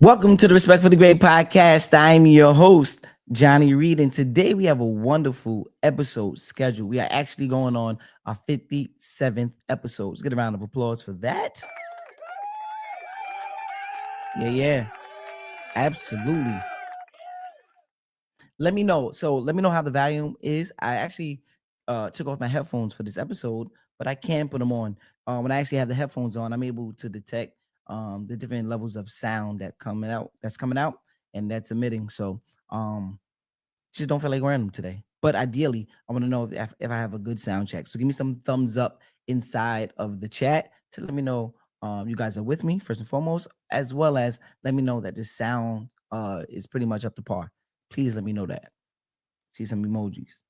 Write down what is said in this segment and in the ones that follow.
Welcome to the Respect for the Great podcast. I'm your host, Johnny Reed, and today we have a wonderful episode scheduled. We are actually going on our 57th episode. Let's get a round of applause for that. Yeah, absolutely. Let me know. So let me know how the volume is. I actually took off my headphones for this episode, but I can put them on. When I actually have the headphones on, I'm able to detect the different levels of sound that's coming out, and that's emitting. So just don't feel like wearing them today. But ideally, I want to know if I have a good sound check. So give me some thumbs up inside of the chat to let me know you guys are with me first and foremost, as well as let me know that the sound is pretty much up to par. Please let me know that. See some emojis.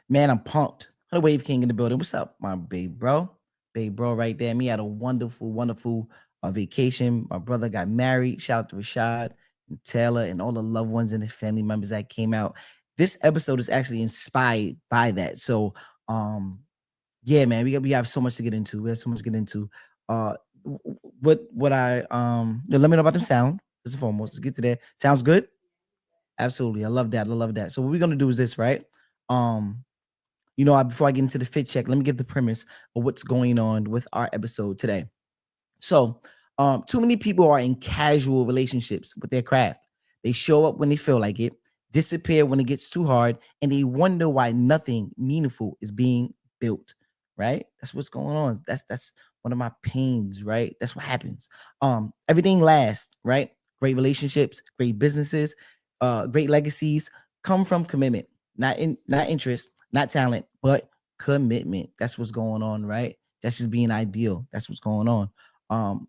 Man, I'm pumped. Honey Wave King in the building. What's up, my babe bro? Babe bro right there. Me had a wonderful vacation. My brother got married. Shout out to Rashad and Taylor and all the loved ones and the family members that came out. This episode is actually inspired by that. So yeah, man, we have so much to get into. We have so much to get into. What I let me know about the sound, first and foremost. Let's get to that. Sounds good? Absolutely. I love that. I love that. So what we're gonna do is this, right? Um before I get into the fit check, let me give the premise of what's going on with our episode today. So, too many people are in casual relationships with their craft. They show up when they feel like it, disappear when it gets too hard, and they wonder why nothing meaningful is being built. Right? That's what's going on. That's one of my pains. Right? That's what happens. Everything lasts. Right? Great relationships, great businesses, great legacies come from commitment, not interest, not talent, but commitment. That's what's going on. Right? That's just being ideal. That's what's going on um,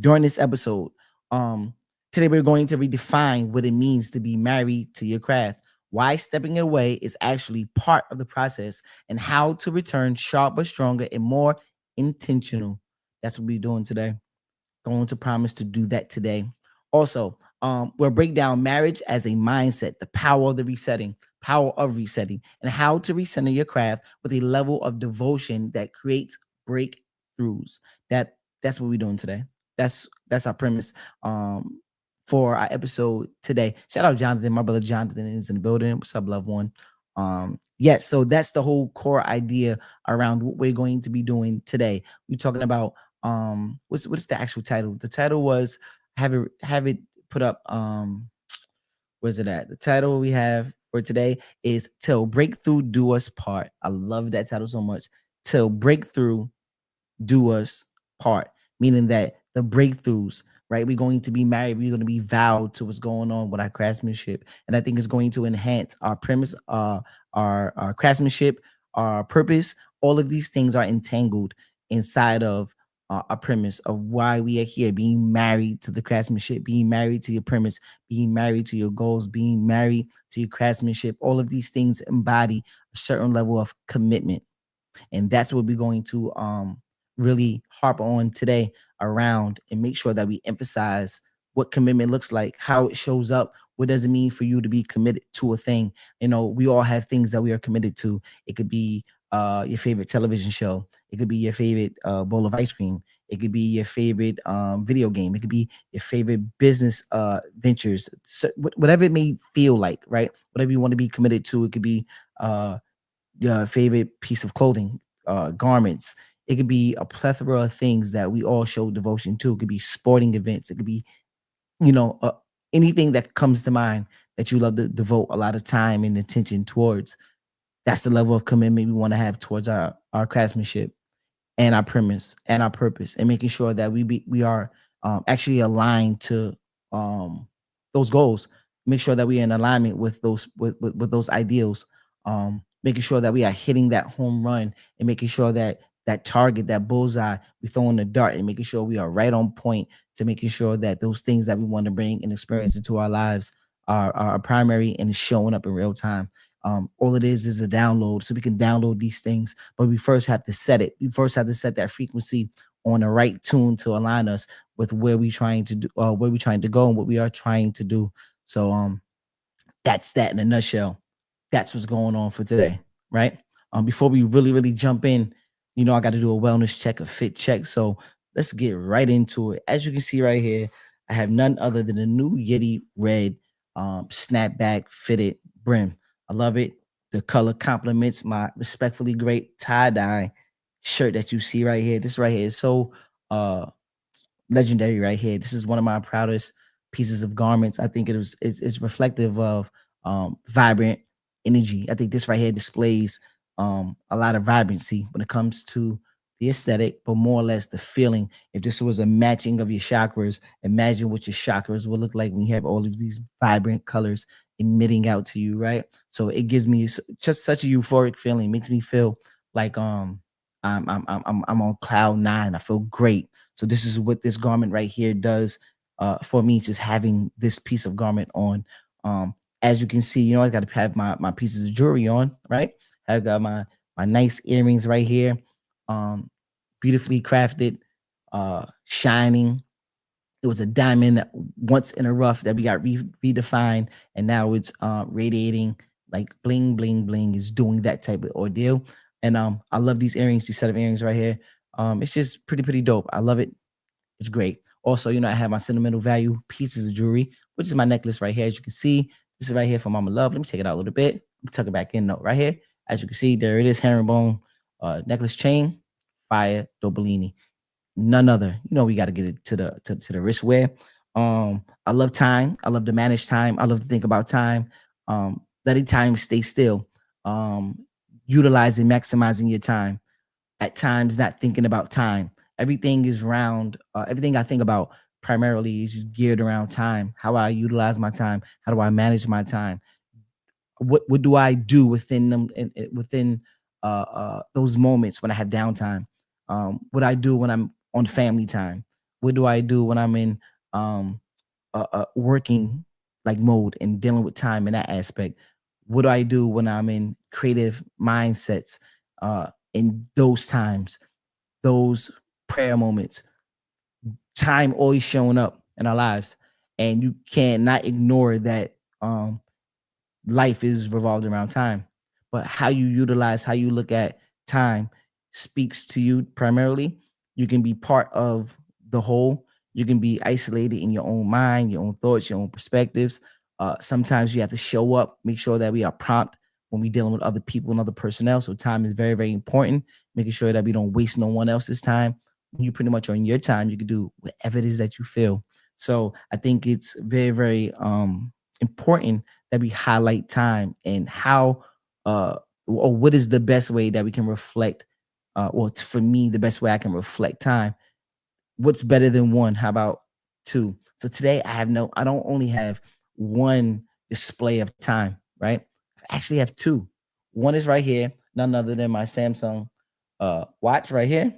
during this episode. Um, Today, we're going to redefine what it means to be married to your craft, why stepping away is actually part of the process, and how to return sharper, stronger, and more intentional. That's what we're doing today. Going to promise to do that today. Also, we'll break down marriage as a mindset, the power of resetting, and how to recenter your craft with a level of devotion that creates breakthroughs. That's what we're doing today. That's our premise for our episode today. Shout out Jonathan, my brother Jonathan is in the building. What's up, loved one? Yes, so that's the whole core idea around what we're going to be doing today. We're talking about what's the actual title? The title was have it put up. Where's it at? The title we have for today is Till Breakthrough Do Us Part. I love that title so much. Till Breakthrough Do Us Part, meaning that the breakthroughs, right? We're going to be married. We're going to be vowed to what's going on with our craftsmanship, and I think it's going to enhance our premise, our craftsmanship, our purpose. All of these things are entangled inside of a premise of why we are here, being married to the craftsmanship, being married to your premise, being married to your goals, being married to your craftsmanship. All of these things embody a certain level of commitment, and that's what we're going to really harp on today around and make sure that we emphasize what commitment looks like, how it shows up. What does it mean for you to be committed to a thing? We all have things that we are committed to. It could be your favorite television show. It could be your favorite bowl of ice cream. It could be your favorite video game. It could be your favorite business ventures. So, whatever it may feel like, right? Whatever you want to be committed to. It could be your favorite piece of clothing, garments. It could be a plethora of things that we all show devotion to. It could be sporting events. It could be, you know, uh, anything that comes to mind that you love to devote a lot of time and attention towards. That's the level of commitment we want to have towards our craftsmanship and our premise and our purpose, and making sure that we are actually aligned to those goals. Make sure that we are in alignment with those ideals. Making sure that we are hitting that home run, and making sure that that target, that bullseye. We throwing the dart and making sure we are right on point to making sure that those things that we want to bring and experience into our lives are primary and is showing up in real time. All it is a download, so we can download these things, but we first have to set it. We first have to set that frequency on the right tune to align us with where we trying to do, where we trying to go, and what we are trying to do. So that's that in a nutshell. That's what's going on for today, right? Before we really jump in, I got to do a wellness check, a fit check. So let's get right into it. As you can see right here, I have none other than the new Yeti Red snapback fitted brim. I love it. The color complements my respectfully great tie-dye shirt that you see right here. This right here is so legendary right here. This is one of my proudest pieces of garments. I think it's reflective of vibrant energy. I think this right here displays a lot of vibrancy when it comes to the aesthetic, but more or less the feeling. If this was a matching of your chakras, imagine what your chakras will look like when you have all of these vibrant colors emitting out to you, right? So it gives me just such a euphoric feeling. It makes me feel like I'm on cloud nine. I feel great. So this is what this garment right here does for me, just having this piece of garment on. As you can see, I got to have my pieces of jewelry on, right? I've got my nice earrings right here, beautifully crafted, shining. It was a diamond once in a rough that we got redefined, and now it's radiating like bling, bling, bling. Is doing that type of ordeal, and I love these earrings. These set of earrings right here. It's just pretty dope. I love it. It's great. Also, I have my sentimental value pieces of jewelry, which is my necklace right here. As you can see, this is right here from Mama Love. Let me take it out a little bit. Let me tuck it back in though, right here. As you can see, there it is, herringbone necklace chain, fire Dobellini. None other. We got to get it to the wrist wear. I love time. I love to manage time. I love to think about time. Letting time stay still. Utilizing, maximizing your time. At times, not thinking about time. Everything is round. Everything I think about primarily is just geared around time. How I utilize my time. How do I manage my time? What do I do within them, within those moments when I have downtime? What I do when I'm on family time? What do I do when I'm in working like mode and dealing with time in that aspect? What do I do when I'm in creative mindsets in those times, those prayer moments? Time always showing up in our lives, and you cannot ignore that. Life is revolved around time, but how you utilize, how you look at time speaks to you primarily. You can be part of the whole. You can be isolated in your own mind, your own thoughts, your own perspectives. Sometimes you have to show up, make sure that we are prompt when we're dealing with other people and other personnel. So time is very important, making sure that we don't waste no one else's time. When you pretty much on your time, you can do whatever it is that you feel. So I think it's very important that we highlight time and how or what is the best way that we can reflect for me, the best way I can reflect time. What's better than one? How about two? So today I don't only have one display of time, right? I actually have two. One is right here, none other than my Samsung watch right here.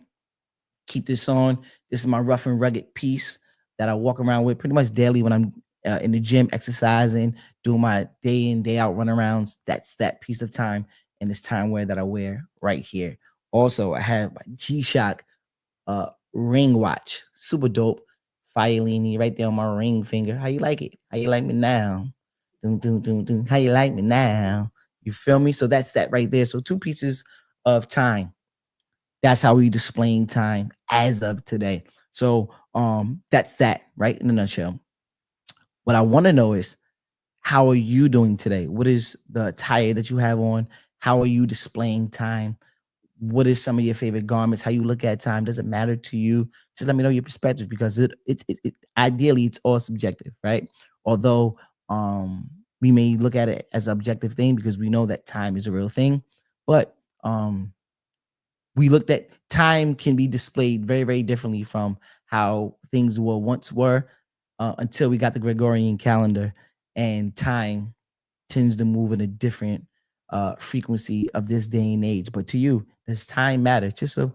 Keep this on. This is my rough and rugged piece that I walk around with pretty much daily when I'm in the gym, exercising, doing my day in, day out runarounds. That's that piece of time and this time wear that I wear right here. Also, I have my G-Shock ring watch. Super dope. Fiolini right there on my ring finger. How you like it? How you like me now? Doom, doom, doom, doom. How you like me now? You feel me? So that's that right there. So two pieces of time. That's how we displaying time as of today. So that's that right in a nutshell. What I want to know is, how are you doing today? What is the attire that you have on? How are you displaying time? What is some of your favorite garments? How you look at time? Does it matter to you? Just let me know your perspective, because it ideally it's all subjective, right? Although we may look at it as an objective thing because we know that time is a real thing, but we looked at time can be displayed very differently from how things were once were until we got the Gregorian calendar, and time tends to move in a different frequency of this day and age. But to you, does time matter? Just a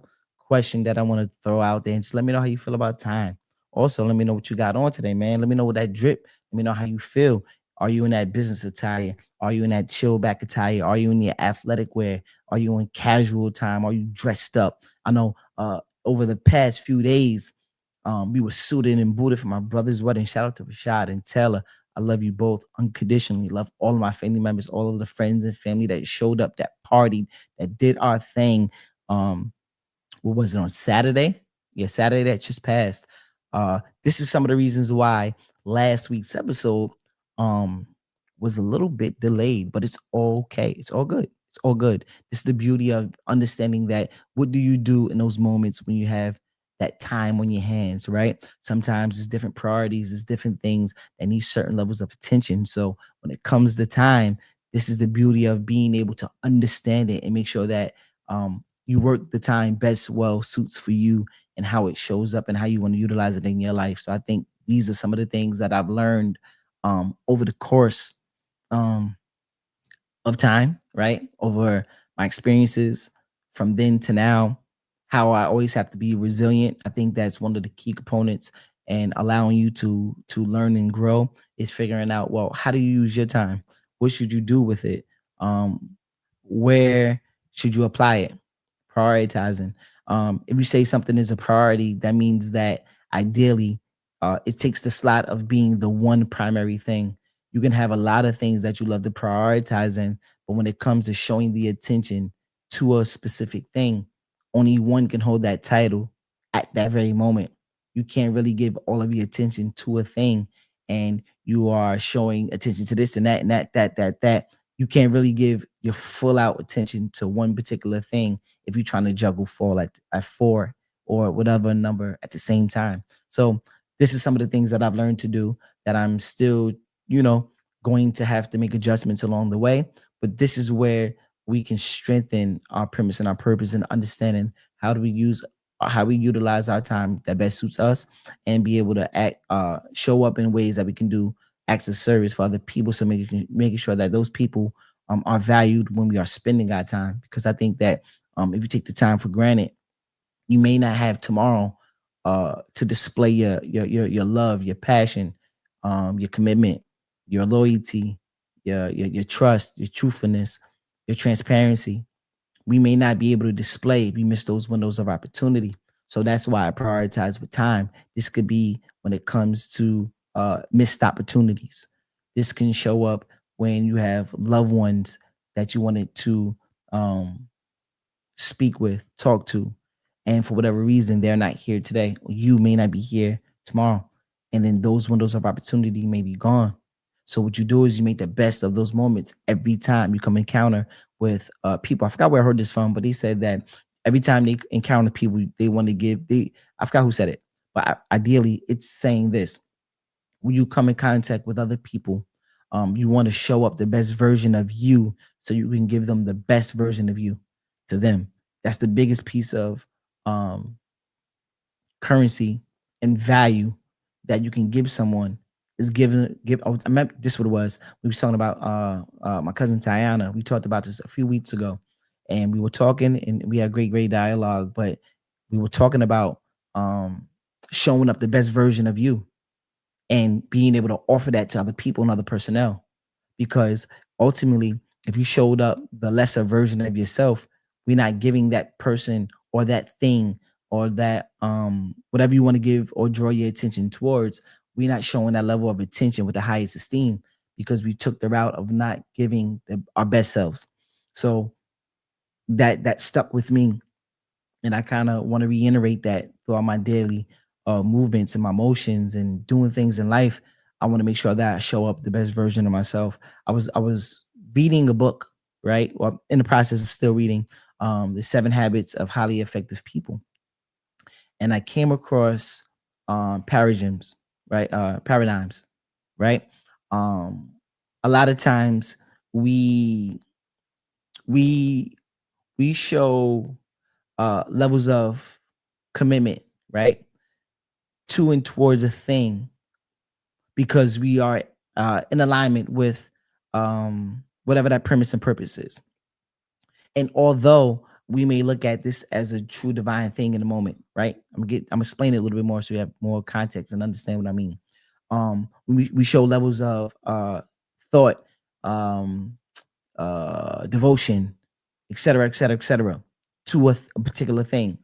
question that I want to throw out there, and just let me know how you feel about time. Also, let me know what you got on today, man. Let me know what that drip. Let me know how you feel. Are you in that business attire? Are you in that chill back attire? Are you in your athletic wear? Are you in casual time? Are you dressed up? I know over the past few days, we were suited and booted for my brother's wedding. Shout out to Rashad and Taylor. I love you both unconditionally. Love all of my family members, all of the friends and family that showed up, that partied, that did our thing. What was it, on Saturday? Yeah, Saturday that just passed. This is some of the reasons why last week's episode um was a little bit delayed, but it's okay. It's all good. It's all good. This is the beauty of understanding that what do you do in those moments when you have that time on your hands, right? Sometimes it's different priorities, it's different things that need certain levels of attention. So when it comes to time, this is the beauty of being able to understand it and make sure that you work the time best well suits for you and how it shows up and how you want to utilize it in your life. So I think these are some of the things that I've learned over the course um, of time, right? Over my experiences from then to now, how I always have to be resilient. I think that's one of the key components, and allowing you to learn and grow is figuring out, well, how do you use your time? What should you do with it? Where should you apply it? Prioritizing. If you say something is a priority, that means that ideally it takes the slot of being the one primary thing. You can have a lot of things that you love to prioritize in, but when it comes to showing the attention to a specific thing, only one can hold that title at that very moment. You can't really give all of your attention to a thing, and you are showing attention to this and that and that. You can't really give your full out attention to one particular thing if you're trying to juggle four at four or whatever number at the same time. So this is some of the things that I've learned to do that I'm still, you know, going to have to make adjustments along the way. But this is where we can strengthen our premise and our purpose and understanding how do we use how we utilize our time that best suits us, and be able to act show up in ways that we can do acts of service for other people. So making sure that those people are valued when we are spending our time. Because I think that if you take the time for granted, you may not have tomorrow to display your love, your passion, your commitment, your loyalty, your trust, your truthfulness, your transparency. We may not be able to display if we miss those windows of opportunity. So that's why I prioritize with time. This could be when it comes to missed opportunities. This can show up when you have loved ones that you wanted to um, speak with, talk to, and for whatever reason they're not here today. You may not be here tomorrow, and then those windows of opportunity may be gone. So what you do is you make the best of those moments every time you come encounter with people. I forgot where I heard this from, but they said that every time they encounter people, they want to give. They I forgot who said it, but ideally, it's saying this: when you come in contact with other people, you want to show up the best version of you so you can give them the best version of you to them. That's the biggest piece of um, currency and value that you can give someone is give. Oh, I remember this what it was. We were talking about my cousin Tiana. We talked about this a few weeks ago, and we were talking and we had great dialogue. But we were talking about showing up the best version of you and being able to offer that to other people and other personnel. Because ultimately, if you showed up the lesser version of yourself, we're not giving that person or that thing or that whatever you want to give or draw your attention towards, we're not showing that level of attention with the highest esteem because we took the route of not giving our best selves. So that stuck with me, and I kind of want to reiterate that throughout my daily movements and my motions and doing things in life. I want to make sure that I show up the best version of myself. I was reading a book, right? Well, in the process of still reading the 7 Habits of Highly Effective People, and I came across paradigms, right? Paradigms, right? Um, a lot of times we we we show levels of commitment, right, to and towards a thing because we are in alignment with whatever that premise and purpose is. And although we may look at this as a true divine thing in a moment, right? I'm explaining it a little bit more so you have more context and understand what I mean. We show levels of thought, um, devotion, etc., etc., etc., to a particular thing.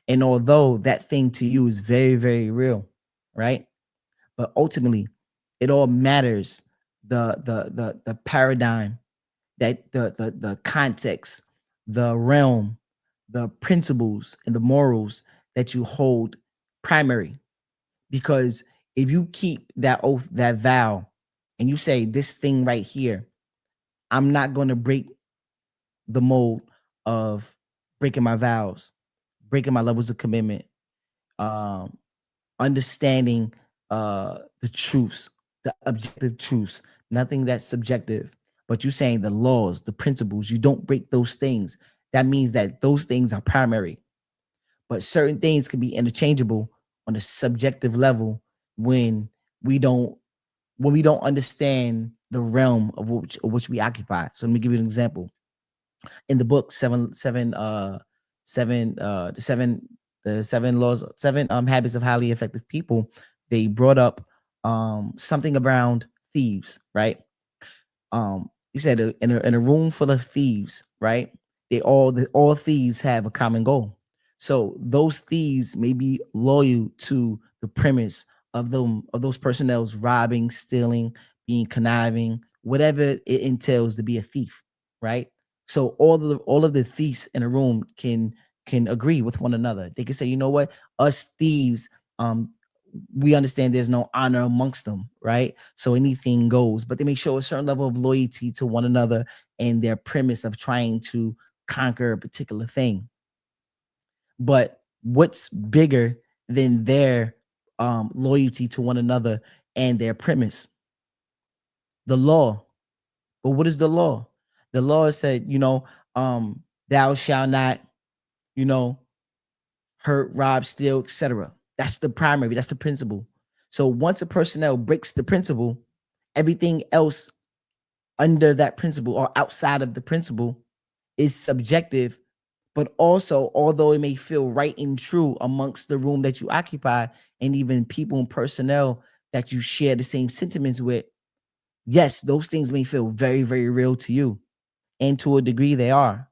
And although that thing to you is very, very real, right? But ultimately, it all matters the paradigm, that the context, the realm, the principles and the morals that you hold primary. Because if you keep that oath, that vow, and you say this thing right here, I'm not going to break the mold of breaking my vows, breaking my levels of commitment, um, understanding the truths, the objective truths, nothing that's subjective. But you're saying the laws, the principles, you don't break those things. That means that those things are primary. But certain things can be interchangeable on a subjective level when we don't when we don't understand the realm of which we occupy. So let me give you an example. In the book the seven laws, seven habits of highly effective people, they brought up something around thieves, right? You said in a room full of thieves, right? All thieves have a common goal. So those thieves may be loyal to the premise of those personnel's robbing, stealing, being conniving, whatever it entails to be a thief, right? So all of the thieves in a room can agree with one another. They can say, you know what, us thieves, we understand there's no honor amongst them, right? So anything goes, but they may show a certain level of loyalty to one another and their premise of trying to conquer a particular thing. But what's bigger than their loyalty to one another and their premise? The law. But what is the law? The law said, thou shalt not, you know, hurt, rob, steal, etc. That's the primary, that's the principle. So once a personnel breaks the principle, everything else under that principle or outside of the principle is subjective. But also, although it may feel right and true amongst the room that you occupy and even people and personnel that you share the same sentiments with, yes, those things may feel very, very real to you. And to a degree, they are.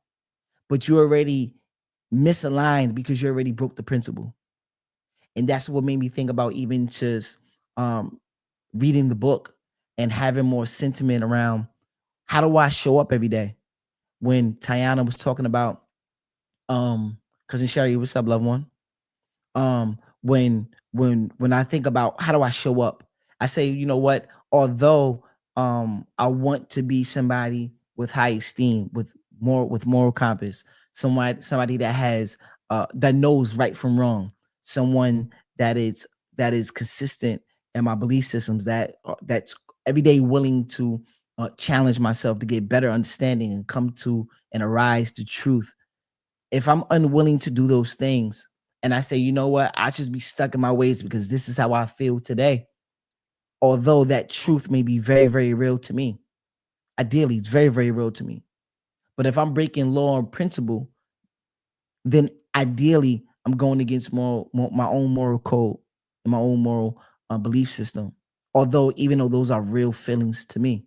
But you already misaligned because you already broke the principle. And that's what made me think about even just um, reading the book and having more sentiment around how do I show up every day. When Tiana was talking about cousin Sherry, what's up, loved one? When I think about how do I show up, I say, you know what, although I want to be somebody with high esteem, with moral compass, somebody that has that knows right from wrong, someone that is consistent in my belief systems, that's every day willing to challenge myself to get better understanding and come to and arise to truth. If I'm unwilling to do those things and I say, you know what, I just be stuck in my ways because this is how I feel today, although that truth may be very, very real to me, ideally, it's very, very real to me. But if I'm breaking law and principle, then ideally, I'm going against my own moral code and my own moral belief system. Although, even though those are real feelings to me.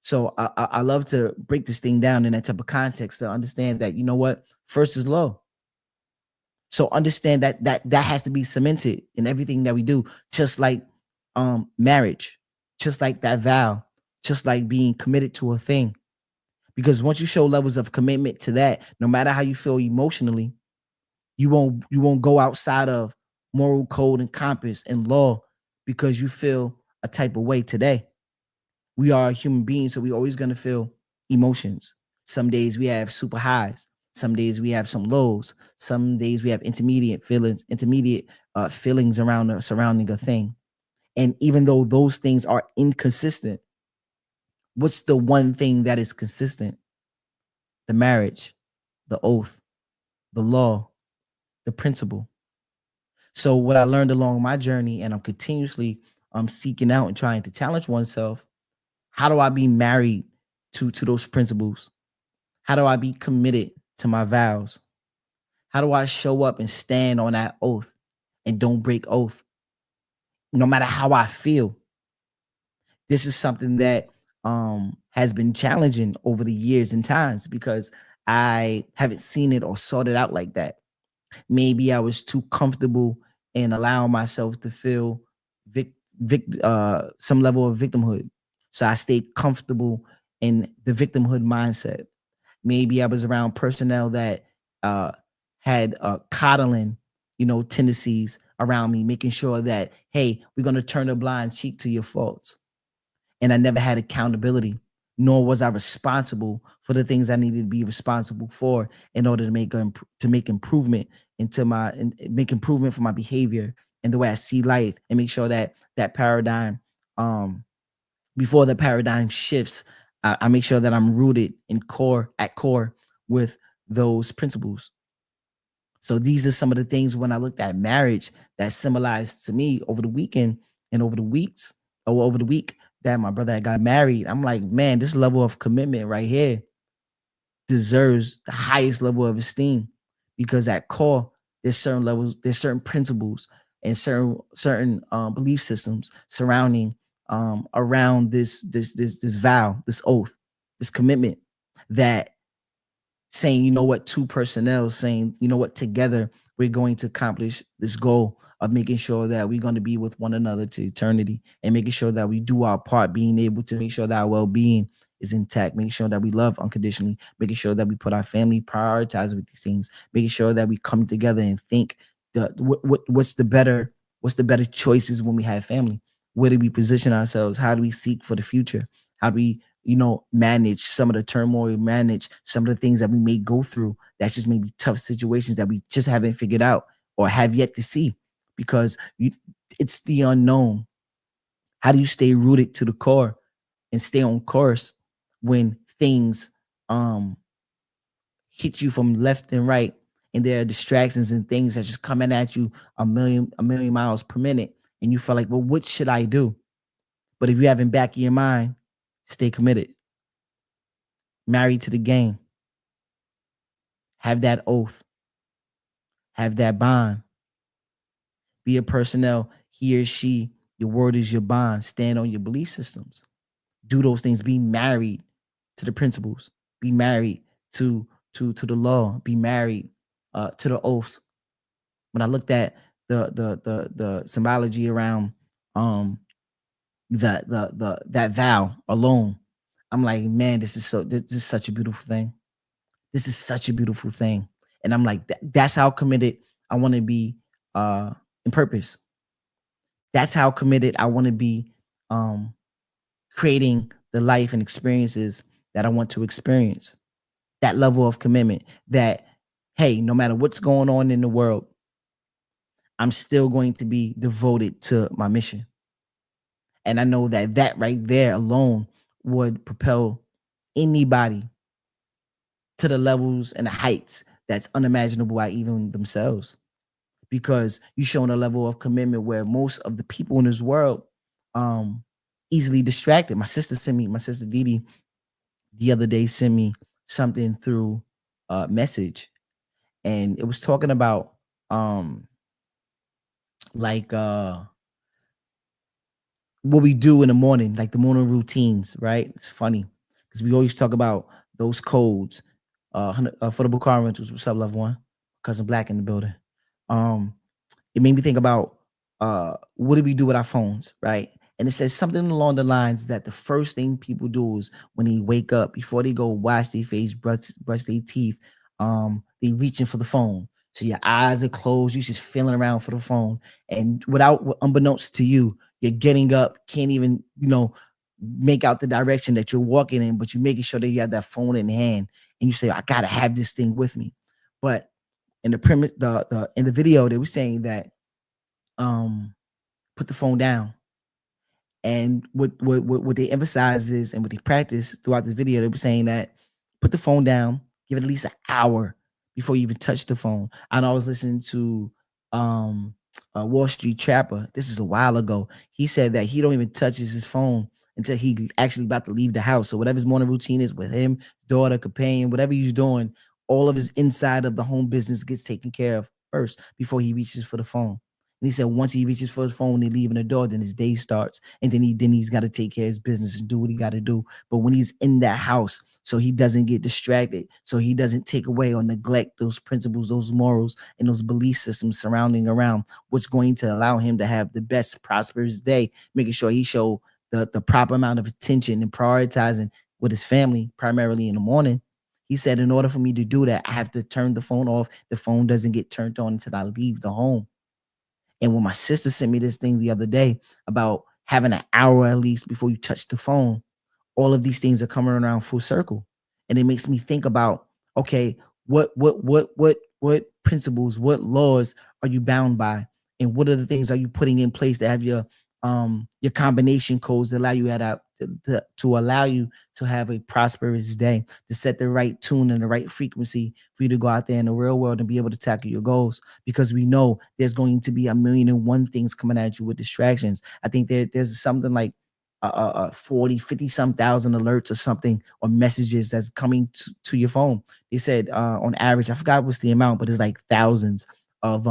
So I love to break this thing down in that type of context to understand that, you know what, first is law. So understand that has to be cemented in everything that we do, just like marriage, just like that vow, just like being committed to a thing. Because once you show levels of commitment to that, no matter how you feel emotionally, you won't go outside of moral code and compass and law because you feel a type of way today. We are human beings, so we always gonna feel emotions. Some days we have super highs. Some days we have some lows. Some days we have intermediate feelings around surrounding a thing. And even though those things are inconsistent, what's the one thing that is consistent? The marriage, the oath, the law, the principle. So what I learned along my journey, and I'm continuously seeking out and trying to challenge oneself, how do I be married to those principles? How do I be committed to my vows? How do I show up and stand on that oath and don't break oath, no matter how I feel? This is something that has been challenging over the years and times because I haven't seen it or sought it out like that. Maybe I was too comfortable in allowing myself to feel some level of victimhood. So I stayed comfortable in the victimhood mindset. Maybe I was around personnel that uh, had coddling, tendencies around me, making sure that, hey, we're going to turn a blind cheek to your faults. And I never had accountability, nor was I responsible for the things I needed to be responsible for in order to make improvement and make improvement for my behavior and the way I see life, and make sure that that paradigm, um, before the paradigm shifts, I make sure that I'm rooted in core with those principles. So these are some of the things when I looked at marriage that symbolized to me over the weekend and over the weeks or over the week that my brother had got married. I'm like, man, this level of commitment right here deserves the highest level of esteem, because at core there's certain levels, there's certain principles and certain belief systems surrounding around this vow, this oath, this commitment, that saying, you know what, two personnel saying, you know what, together we're going to accomplish this goal of making sure that we're going to be with one another to eternity, and making sure that we do our part, being able to make sure that our well-being is intact, making sure that we love unconditionally, making sure that we put our family prioritize with these things, making sure that we come together and think what's the better choices when we have family. Where do we position ourselves? How do we seek for the future? How do we, manage some of the turmoil, manage some of the things that we may go through that's just maybe tough situations that we just haven't figured out or have yet to see, because it's the unknown. How do you stay rooted to the core and stay on course when things um hit you from left and right, and there are distractions and things that's just coming at you a million miles per minute, and you feel like, well, what should I do? But if you have in back of your mind, stay committed, married to the game, have that oath, have that bond, be a personnel, he or she, your word is your bond, stand on your belief systems, do those things, be married to the principles, be married to the law, be married to the oaths. When I looked at the symbology around that vow alone, I'm like, man, this is such a beautiful thing. This is such a beautiful thing. And I'm like, that's how committed I want to be in purpose. That's how committed I want to be um creating the life and experiences that I want to experience. That level of commitment that, hey, no matter what's going on in the world, I'm still going to be devoted to my mission. And I know that that right there alone would propel anybody to the levels and the heights that's unimaginable by even themselves, because you're showing a level of commitment where most of the people in this world um easily distracted. My sister Didi the other day sent me something through message, and it was talking about um like what we do in the morning, like the morning routines, right? It's funny because we always talk about those codes. Affordable car rentals, what's up, loved one? Cousin Black in the building. Um, it made me think about what do we do with our phones, right? And it says something along the lines that the first thing people do is when they wake up, before they go wash their face, brush their teeth, they reaching for the phone. So your eyes are closed, you're just feeling around for the phone. And without unbeknownst to you, you're getting up, can't even, make out the direction that you're walking in, but you're making sure that you have that phone in hand, and you say, I gotta have this thing with me. But in the premise, the in the video, they were saying that um put the phone down. And what they emphasize is, and what they practice throughout this video, they were saying that put the phone down, give it at least an hour before you even touch the phone. I know I was listening to Wall Street Trapper. This is a while ago. He said that he don't even touches his phone until he actually about to leave the house. So whatever his morning routine is with him, daughter, companion, whatever he's doing, all of his inside of the home business gets taken care of first before he reaches for the phone. And he said once he reaches for his phone, when they leave in the door, then his day starts. And then he's got to take care of his business and do what he got to do. But when he's in that house, so he doesn't get distracted, so he doesn't take away or neglect those principles, those morals, and those belief systems surrounding around what's going to allow him to have the best prosperous day, making sure he show the proper amount of attention and prioritizing with his family, primarily in the morning. He said, in order for me to do that, I have to turn the phone off. The phone doesn't get turned on until I leave the home. And when my sister sent me this thing the other day about having an hour at least before you touch the phone, all of these things are coming around full circle. And it makes me think about, okay, what principles, what laws are you bound by? And what are the things are you putting in place to have your combination codes that allow you to allow you to have a prosperous day, to set the right tune and the right frequency for you to go out there in the real world and be able to tackle your goals. Because we know there's going to be a million and one things coming at you with distractions. I think there's something like 40, 50 some thousand alerts or something, or messages that's coming to your phone. They said on average, I forgot what's the amount, but it's like thousands of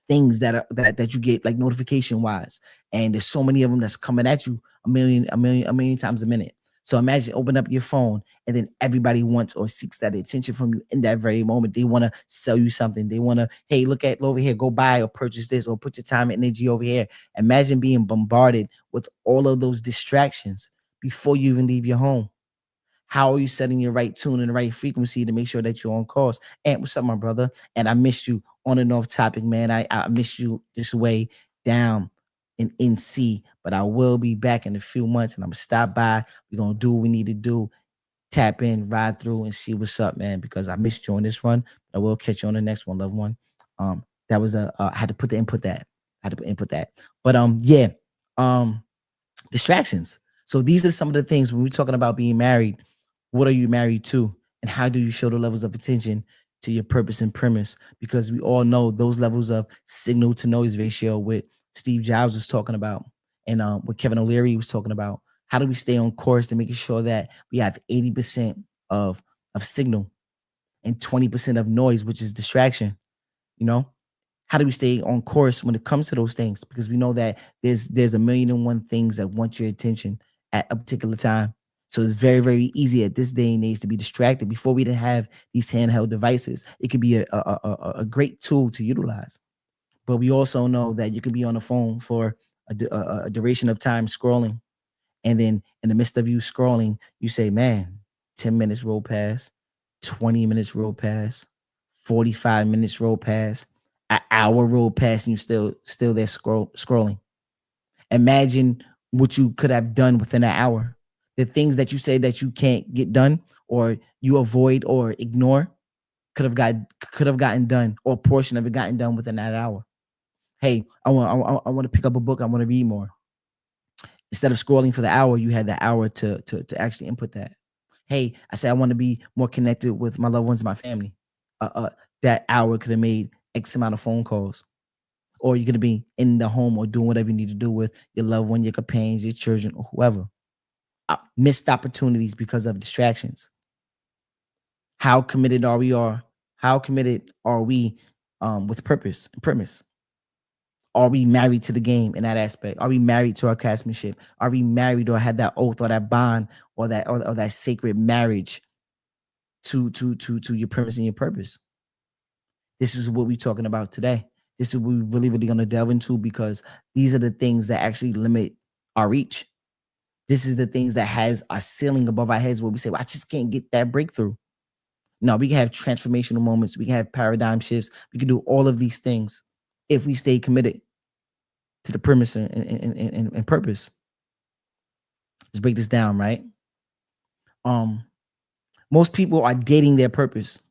things that you get like notification wise, and there's so many of them that's coming at you a million times a minute. So imagine open up your phone and then everybody wants or seeks that attention from you in that very moment. They want to sell you something. They want to, hey, look at over here, go buy or purchase this or put your time and energy over here. Imagine being bombarded with all of those distractions before you even leave your home. How are you setting your right tune and the right frequency to make sure that you're on course? And what's up, my brother? And I missed you on and off topic, man. I missed you this way down in NC, but I will be back in a few months and I'm gonna stop by. We're gonna do what we need to do, tap in, ride through, and see what's up, man. Because I missed you on this run. I will catch you on the next one, loved one. That was I had to put the input that. I had to input that. But yeah. Distractions. So these are some of the things when we're talking about being married. What are you married to? And how do you show the levels of attention to your purpose and premise? Because we all know those levels of signal to noise ratio, with Steve Jobs was talking about, and what Kevin O'Leary was talking about. How do we stay on course to making sure that we have 80% of signal and 20% of noise, which is distraction? You know, how do we stay on course when it comes to those things? Because we know that there's a million and one things that want your attention at a particular time. So it's very, very easy at this day and age to be distracted. Before we didn't have these handheld devices, it could be a great tool to utilize. But we also know that you can be on the phone for a duration of time scrolling. And then in the midst of you scrolling, you say, man, 10 minutes roll past, 20 minutes roll past, 45 minutes roll past, an hour roll past, and you still there scrolling. Imagine what you could have done within an hour. The things that you say that you can't get done or you avoid or ignore could have gotten done, or a portion of it gotten done within that hour. Hey, I want to pick up a book. I want to read more. Instead of scrolling for the hour, you had the hour to actually input that. Hey, I said I want to be more connected with my loved ones and my family. That hour could have made X amount of phone calls, or you're gonna be in the home or doing whatever you need to do with your loved one, your companions, your children, or whoever. Missed opportunities because of distractions. How committed are we? Are how committed are we with purpose and premise? Are we married to the game in that aspect? Are we married to our craftsmanship? Are we married or have that oath or that bond or that sacred marriage to your premise and your purpose? This is what we're talking about today. This is what we're really, really going to delve into, because these are the things that actually limit our reach. This is the things that has our ceiling above our heads, where we say, well, I just can't get that breakthrough. No, we can have transformational moments. We can have paradigm shifts. We can do all of these things if we stay committed to the premise and purpose. Let's break this down, right? Most people are dating their purpose,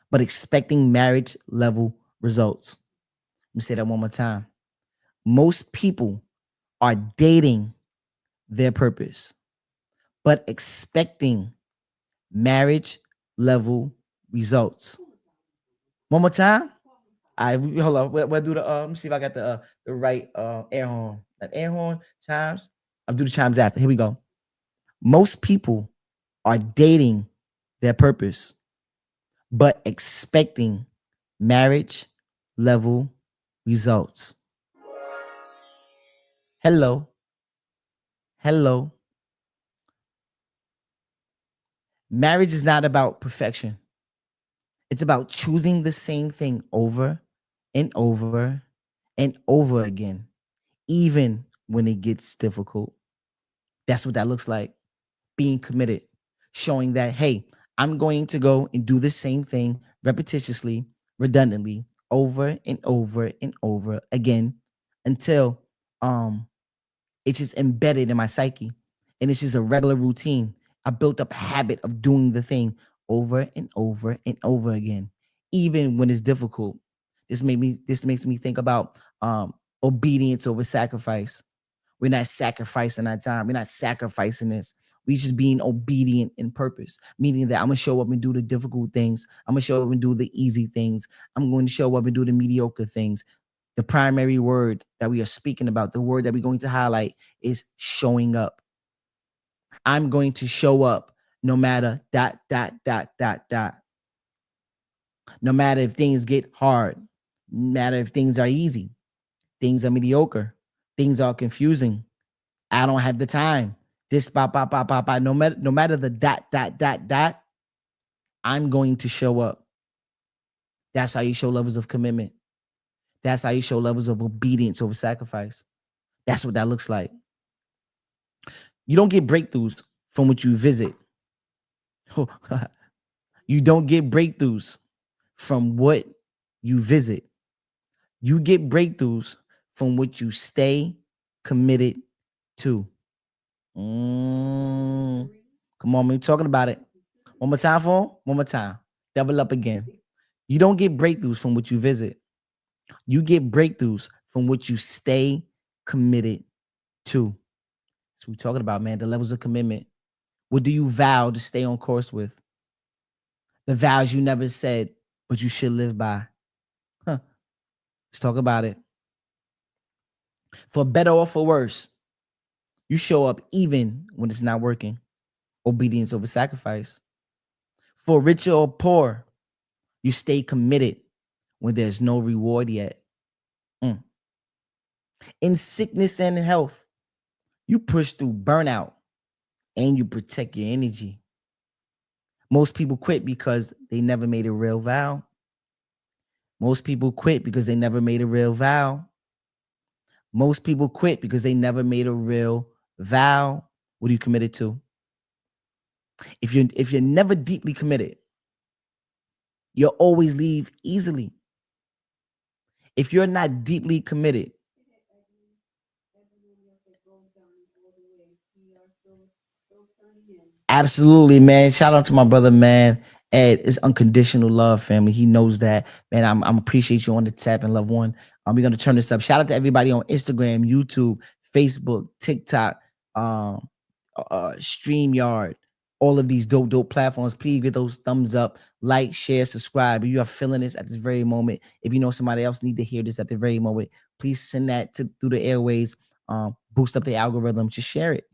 but expecting marriage level results. Let me say that one more time. Most people are dating their purpose, but expecting marriage level results. One more time. I hold on. We'll do the. Let me see if I got the right air horn. That air horn chimes. I'll do the chimes after. Here we go. Most people are dating their purpose, but expecting marriage level results. Hello, hello. Marriage is not about perfection. It's about choosing the same thing over and over and over again, even when it gets difficult. That's what that looks like. Being committed, showing that, hey, I'm going to go and do the same thing repetitiously, redundantly, over and over and over again until it's just embedded in my psyche and it's just a regular routine. I built up a habit of doing the thing over and over and over again, even when it's difficult. This makes me think about obedience over sacrifice. We're not sacrificing our time. We're not sacrificing this. We just being obedient in purpose, meaning that I'm gonna show up and do the difficult things. I'm gonna show up and do the easy things. I'm going to show up and do the mediocre things. The primary word that we are speaking about, the word that we're going to highlight is showing up. I'm going to show up no matter dot, dot, dot, dot, dot. No matter if things get hard, no matter if things are easy, things are mediocre, things are confusing. I don't have the time. This, bop, bop, bop, bop, bop. No matter the dot, dot, dot, dot, I'm going to show up. That's how you show levels of commitment. That's how you show levels of obedience over sacrifice. That's what that looks like. You don't get breakthroughs from what you visit. You don't get breakthroughs from what you visit. You get breakthroughs from what you stay committed to. Come on, man. Talking about it. One more time for him. One more time. Double up again. You don't get breakthroughs from what you visit. You get breakthroughs from what you stay committed to. That's what we're talking about, man. The levels of commitment. What do you vow to stay on course with? The vows you never said, but you should live by. Huh. Let's talk about it. For better or for worse, you show up even when it's not working. Obedience over sacrifice. For richer or poor, you stay committed when there's no reward yet. In sickness and in health, you push through burnout and you protect your energy. Most people quit because they never made a real vow. Most people quit because they never made a real vow. Most people quit because they never made a real vow. What are you committed to? If you're never deeply committed, you'll always leave easily. If you're not deeply committed, absolutely, man. Shout out to my brother, man. Ed, it's unconditional love, family. He knows that, man. I'm appreciate you on the tap and love one. We're gonna turn this up. Shout out to everybody on Instagram, YouTube, Facebook, TikTok, um, StreamYard, all of these dope platforms. Please get those thumbs up, like, share, subscribe. If you are feeling this at this very moment, if you know somebody else need to hear this at the very moment, please send that through the airways. Boost up the algorithm. Just share it,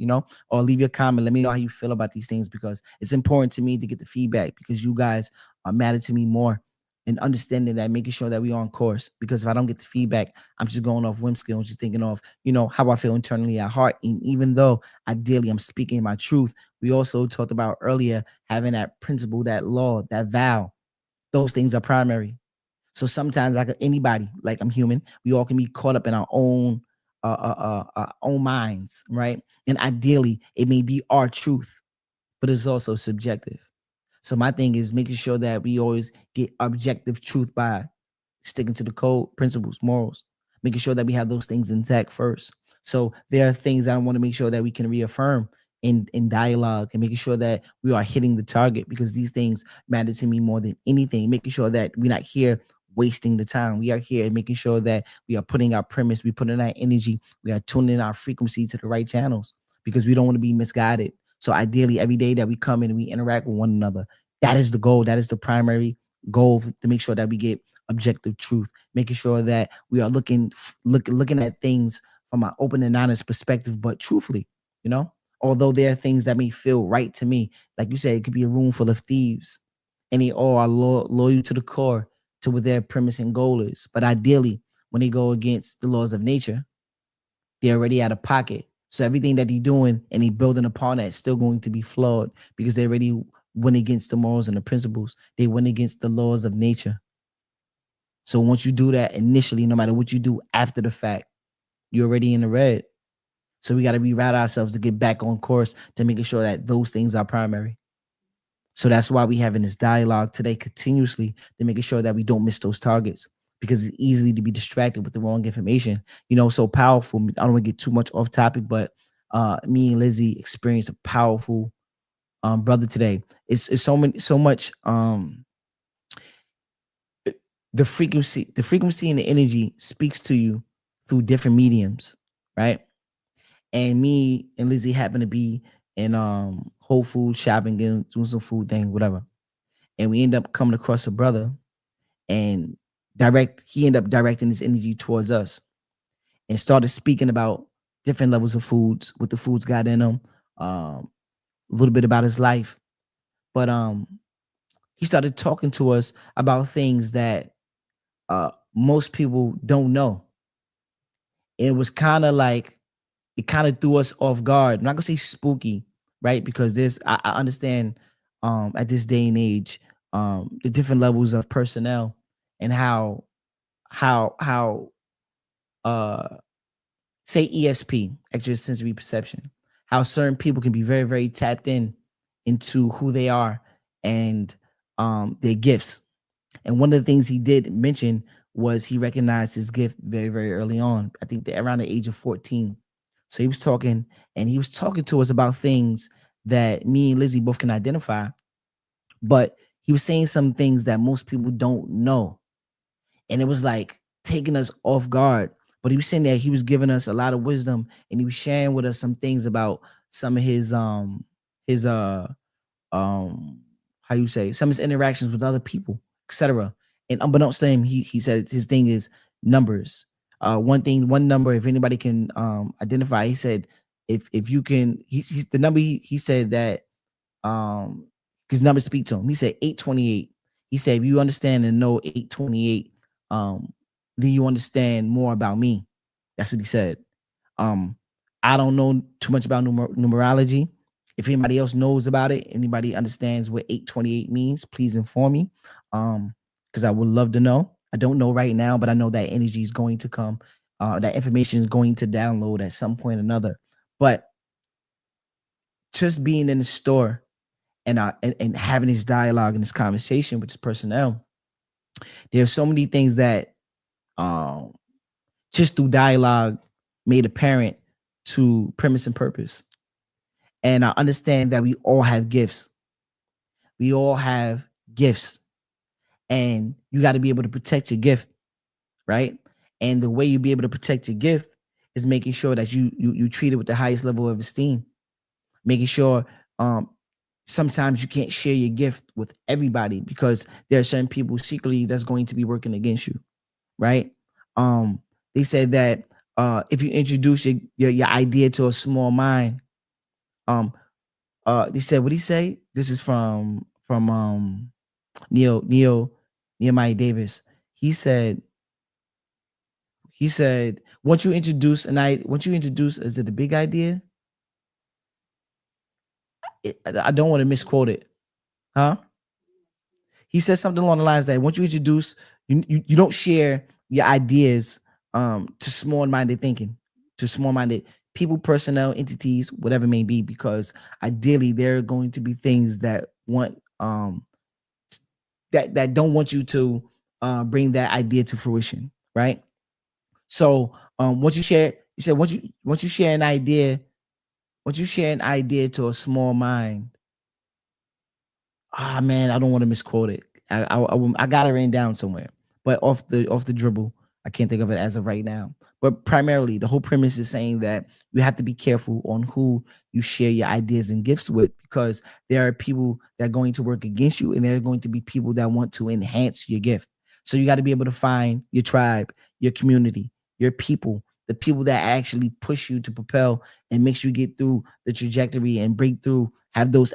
or leave your comment. Let me know how you feel about these things because it's important to me to get the feedback because you guys are matter to me more and understanding that, making sure that we're on course. Because if I don't get the feedback, I'm just going off whimsical and just thinking of, how I feel internally at heart. And even though ideally I'm speaking my truth, we also talked about earlier having that principle, that law, that vow. Those things are primary. So sometimes, like anybody, like I'm human, we all can be caught up in our own minds, right? And ideally, it may be our truth, but it's also subjective. So my thing is making sure that we always get objective truth by sticking to the code, principles, morals, making sure that we have those things intact first. So there are things I want to make sure that we can reaffirm in dialogue and making sure that we are hitting the target because these things matter to me more than anything. Making sure that we're not here wasting the time. We are here making sure that we are putting our premise, we put in our energy, we are tuning our frequency to the right channels because we don't want to be misguided. So ideally, every day that we come in and we interact with one another, that is the goal. That is the primary goal to make sure that we get objective truth, making sure that we are looking at things from an open and honest perspective, but truthfully, although there are things that may feel right to me, like you said, it could be a room full of thieves. and they all are loyal to the core to what their premise and goal is. But ideally, when they go against the laws of nature, they're already out of pocket. So everything that they're doing and they building upon that is still going to be flawed because they already went against the morals and the principles. They went against the laws of nature. So once you do that initially, no matter what you do after the fact, you're already in the red. So we got to reroute ourselves to get back on course to making sure that those things are primary. So that's why we having this dialogue today continuously to making sure that we don't miss those targets because it's easily to be distracted with the wrong information. So powerful. I don't want to get too much off topic, but me and Lizzie experienced a powerful brother today. It's so much the frequency and the energy speaks to you through different mediums, right? And me and Lizzie happen to be in Whole Foods shopping, doing some food thing, whatever. And we end up coming across a brother and he ended up directing his energy towards us and started speaking about different levels of foods, what the foods got in them, a little bit about his life. But he started talking to us about things that most people don't know. And it was kind of like it kind of threw us off guard. I'm not gonna say spooky, right? Because I understand at this day and age the different levels of personnel and how uh say ESP, extrasensory perception, how certain people can be very, very tapped in into who they are and their gifts. And one of the things he did mention was he recognized his gift very, very early on. I think around the age of 14. So he was talking to us about things that me and Lizzie both can identify, but he was saying some things that most people don't know. And it was like taking us off guard. But he was saying that he was giving us a lot of wisdom and he was sharing with us some things about some of his um how you say some of his interactions with other people, etc. And unbeknownst to him, he said his thing is numbers. One number, if anybody can identify, he said if you can, he's the number he said that his numbers speak to him. He said 828. He said if you understand and know 828, then you understand more about me. That's what he said. Um, I don't know too much about numerology. If anybody else knows about it, anybody understands what 828 means, please inform me. Because I would love to know. I don't know right now, but I know that energy is going to come. That information is going to download at some point or another. But just being in the store and having this dialogue and this conversation with this personnel, there's so many things that um just through dialogue made apparent to premise and purpose. And I understand that we all have gifts. We all have gifts. And you got to be able to protect your gift, right? And the way you be able to protect your gift is making sure that you treat it with the highest level of esteem. Making sure sometimes you can't share your gift with everybody because there are certain people secretly that's going to be working against you, right? Um, they said that if you introduce your idea to a small mind, um, they said what he say? This is from Neil Nehemiah Davis. He said once you introduce, is it a big idea? I don't want to misquote it, huh? He said something along the lines that once you introduce, you don't share your ideas to small-minded thinking, to small-minded people, personnel, entities, whatever it may be, because ideally there are going to be things that want that don't want you to bring that idea to fruition, right? So once you share, he said once you share an idea, once you share an idea to a small mind, ah man, I don't want to misquote it. I got it written down somewhere, but off the dribble, I can't think of it as of right now. But primarily, the whole premise is saying that you have to be careful on who you share your ideas and gifts with, because there are people that are going to work against you, and there are going to be people that want to enhance your gift. So you got to be able to find your tribe, your community, your people, the people that actually push you to propel and makes you get through the trajectory and break through, have those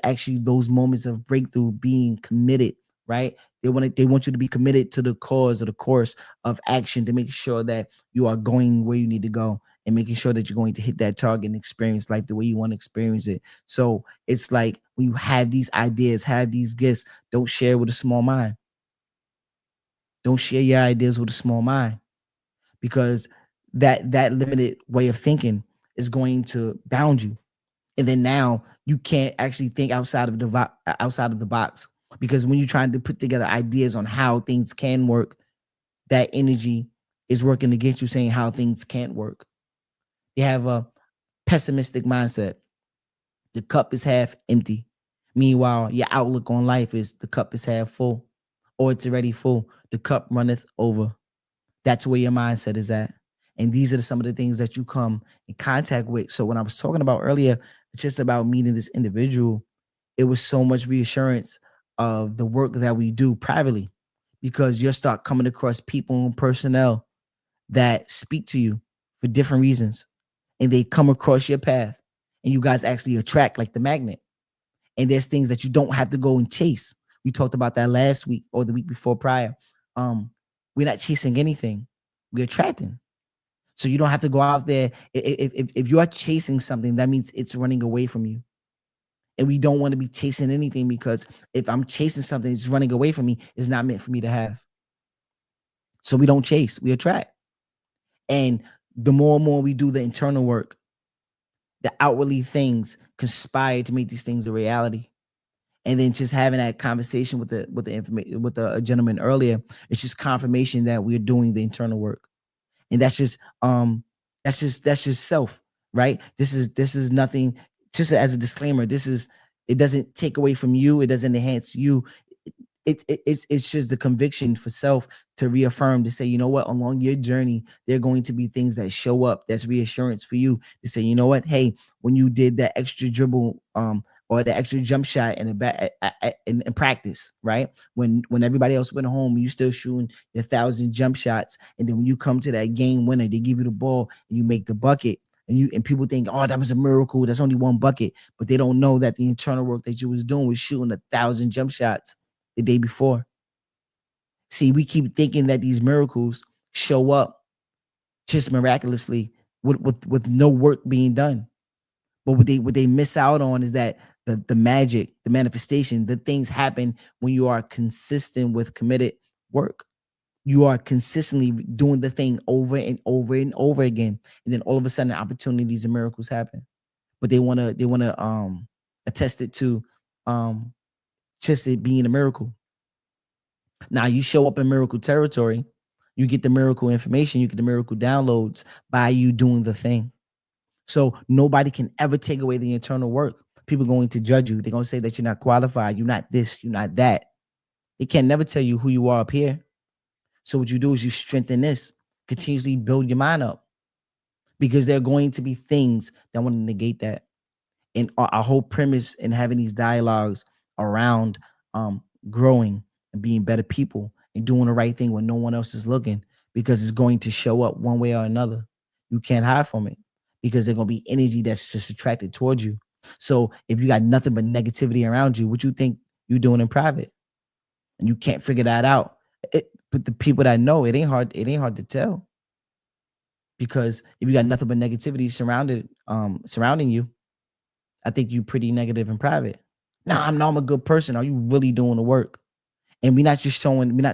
moments of breakthrough, being committed right? They want you to be committed to the cause or the course of action to make sure that you are going where you need to go and making sure that you're going to hit that target and experience life the way you want to experience it. So it's like when you have these ideas, have these gifts, don't share with a small mind. Don't share your ideas with a small mind, because that limited way of thinking is going to bound you, and then now you can't actually think outside of the box, because when you're trying to put together ideas on how things can work, that energy is working against you, saying how things can't work. You have a pessimistic mindset. The cup is half empty. Meanwhile, your outlook on life is the cup is half full, or it's already full. The cup runneth over. That's where your mindset is at. And these are some of the things that you come in contact with. So when I was talking about earlier, just about meeting this individual, it was so much reassurance of the work that we do privately, because you'll start coming across people and personnel that speak to you for different reasons, and they come across your path, and you guys actually attract like the magnet. And there's things that you don't have to go and chase. We talked about that last week or the week before prior. um we're not chasing anything, we're attracting. So you don't have to go out there. If you are chasing something, that means it's running away from you. And we don't want to be chasing anything, because if I'm chasing something it's running away from me, it's not meant for me to have. So we don't chase, we attract. And the more and more we do the internal work, the outwardly things conspire to make these things a reality. And then just having that conversation with the information with the gentleman earlier, it's just confirmation that we're doing the internal work. And that's just self, right? This is nothing. Just as a disclaimer, it doesn't take away from you, it doesn't enhance you. It's just the conviction for self to reaffirm, to say, you know what, along your journey there are going to be things that show up, that's reassurance for you to say, you know what, hey, when you did that extra dribble, or the extra jump shot in the back in practice, right? When everybody else went home, you still shooting your 1,000 jump shots, and then when you come to that game winner, they give you the ball and you make the bucket, and people think, oh, that was a miracle. That's only one bucket, but they don't know that the internal work that you was doing was shooting 1,000 jump shots the day before. See, we keep thinking that these miracles show up just miraculously with no work being done. But what they miss out on is that the magic, the manifestation, the things happen when you are consistent with committed work. You are consistently doing the thing over and over and over again, and then all of a sudden opportunities and miracles happen. But they wanna attest it to um just it being a miracle. Now you show up in miracle territory, you get the miracle information, you get the miracle downloads by you doing the thing. So nobody can ever take away the internal work. People are going to judge you. They're going to say that you're not qualified, you're not this, you're not that. They can never tell you who you are up here. So what you do is you strengthen this, continuously build your mind up, because there are going to be things that want to negate that. And our whole premise in having these dialogues around growing and being better people and doing the right thing when no one else is looking, because it's going to show up one way or another. You can't hide from it, because there's going to be energy that's just attracted towards you. So if you got nothing but negativity around you, what you think you're doing in private, and you can't figure that out. But the people that know, it ain't hard to tell, because if you got nothing but negativity surrounding you, I think you pretty negative in private. Nah, I'm a good person. Are you really doing the work? And we're not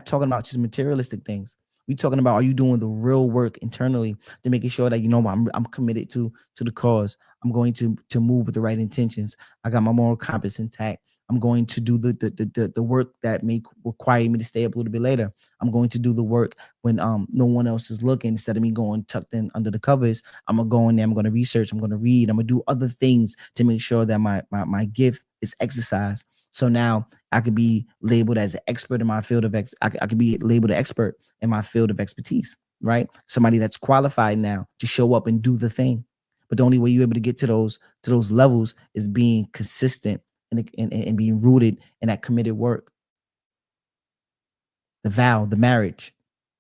talking about just materialistic things. We're talking about, are you doing the real work internally to making sure that, I'm committed to the cause. I'm going to move with the right intentions. I got my moral compass intact. I'm going to do the work that may require me to stay up a little bit later. I'm going to do the work when no one else is looking. Instead of me going tucked in under the covers, I'm gonna go in there. I'm gonna research. I'm gonna read. I'm gonna do other things to make sure that my gift is exercised. So now I could be labeled as an expert in my field of I could be labeled an expert in my field of expertise, right? Somebody that's qualified now to show up and do the thing. But the only way you're able to get to those levels is being consistent and being rooted in that committed work, the vow, the marriage,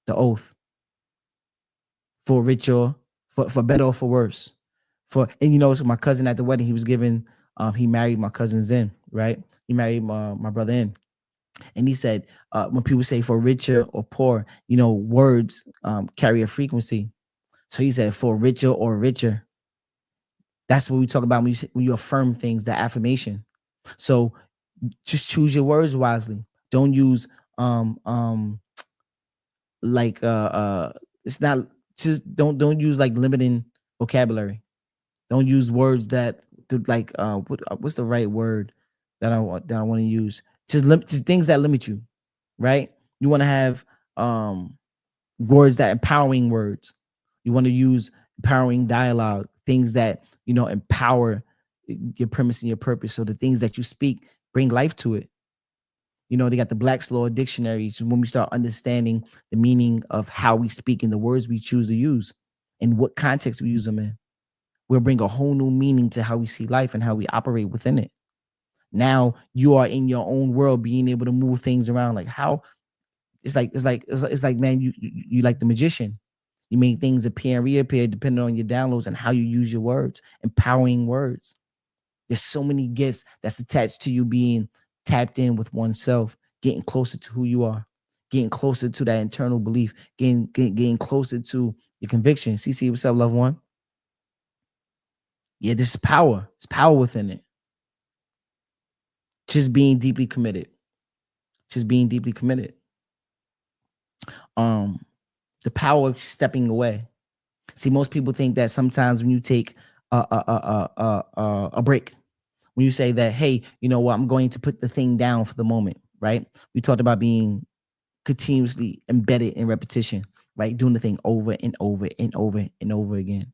the oath, for richer, for better or for worse. So my cousin at the wedding, he was given, he married my cousin Zen, right? He married my brother in. And he said, when people say for richer or poor, you know, words carry a frequency. So he said for richer or richer. That's what we talk about when you affirm things, that affirmation. So just choose your words wisely. Don't use um um like it's not, just don't use like limiting vocabulary. Don't use words that like what's the right word that I want to use? Just things that limit you, right? You want to have words that empowering words. You want to use empowering dialogue, things that empower your premise and your purpose. So the things that you speak bring life to it. They got the Black's Law Dictionary. So when we start understanding the meaning of how we speak and the words we choose to use and what context we use them in, we'll bring a whole new meaning to how we see life and how we operate within it. Now you are in your own world, being able to move things around. Like how it's like man, you like the magician. You make things appear and reappear depending on your downloads and how you use your words, empowering words. There's so many gifts that's attached to you being tapped in with oneself, getting closer to who you are, getting closer to that internal belief, getting closer to your conviction. CC, what's up, loved one? Yeah, this is power. It's power within it. Just being deeply committed. Just being deeply committed. Um, the power of stepping away. See, most people think that sometimes when you take a break, when you say that, hey, you know what, I'm going to put the thing down for the moment, right? We talked about being continuously embedded in repetition, right? Doing the thing over and over and over and over again.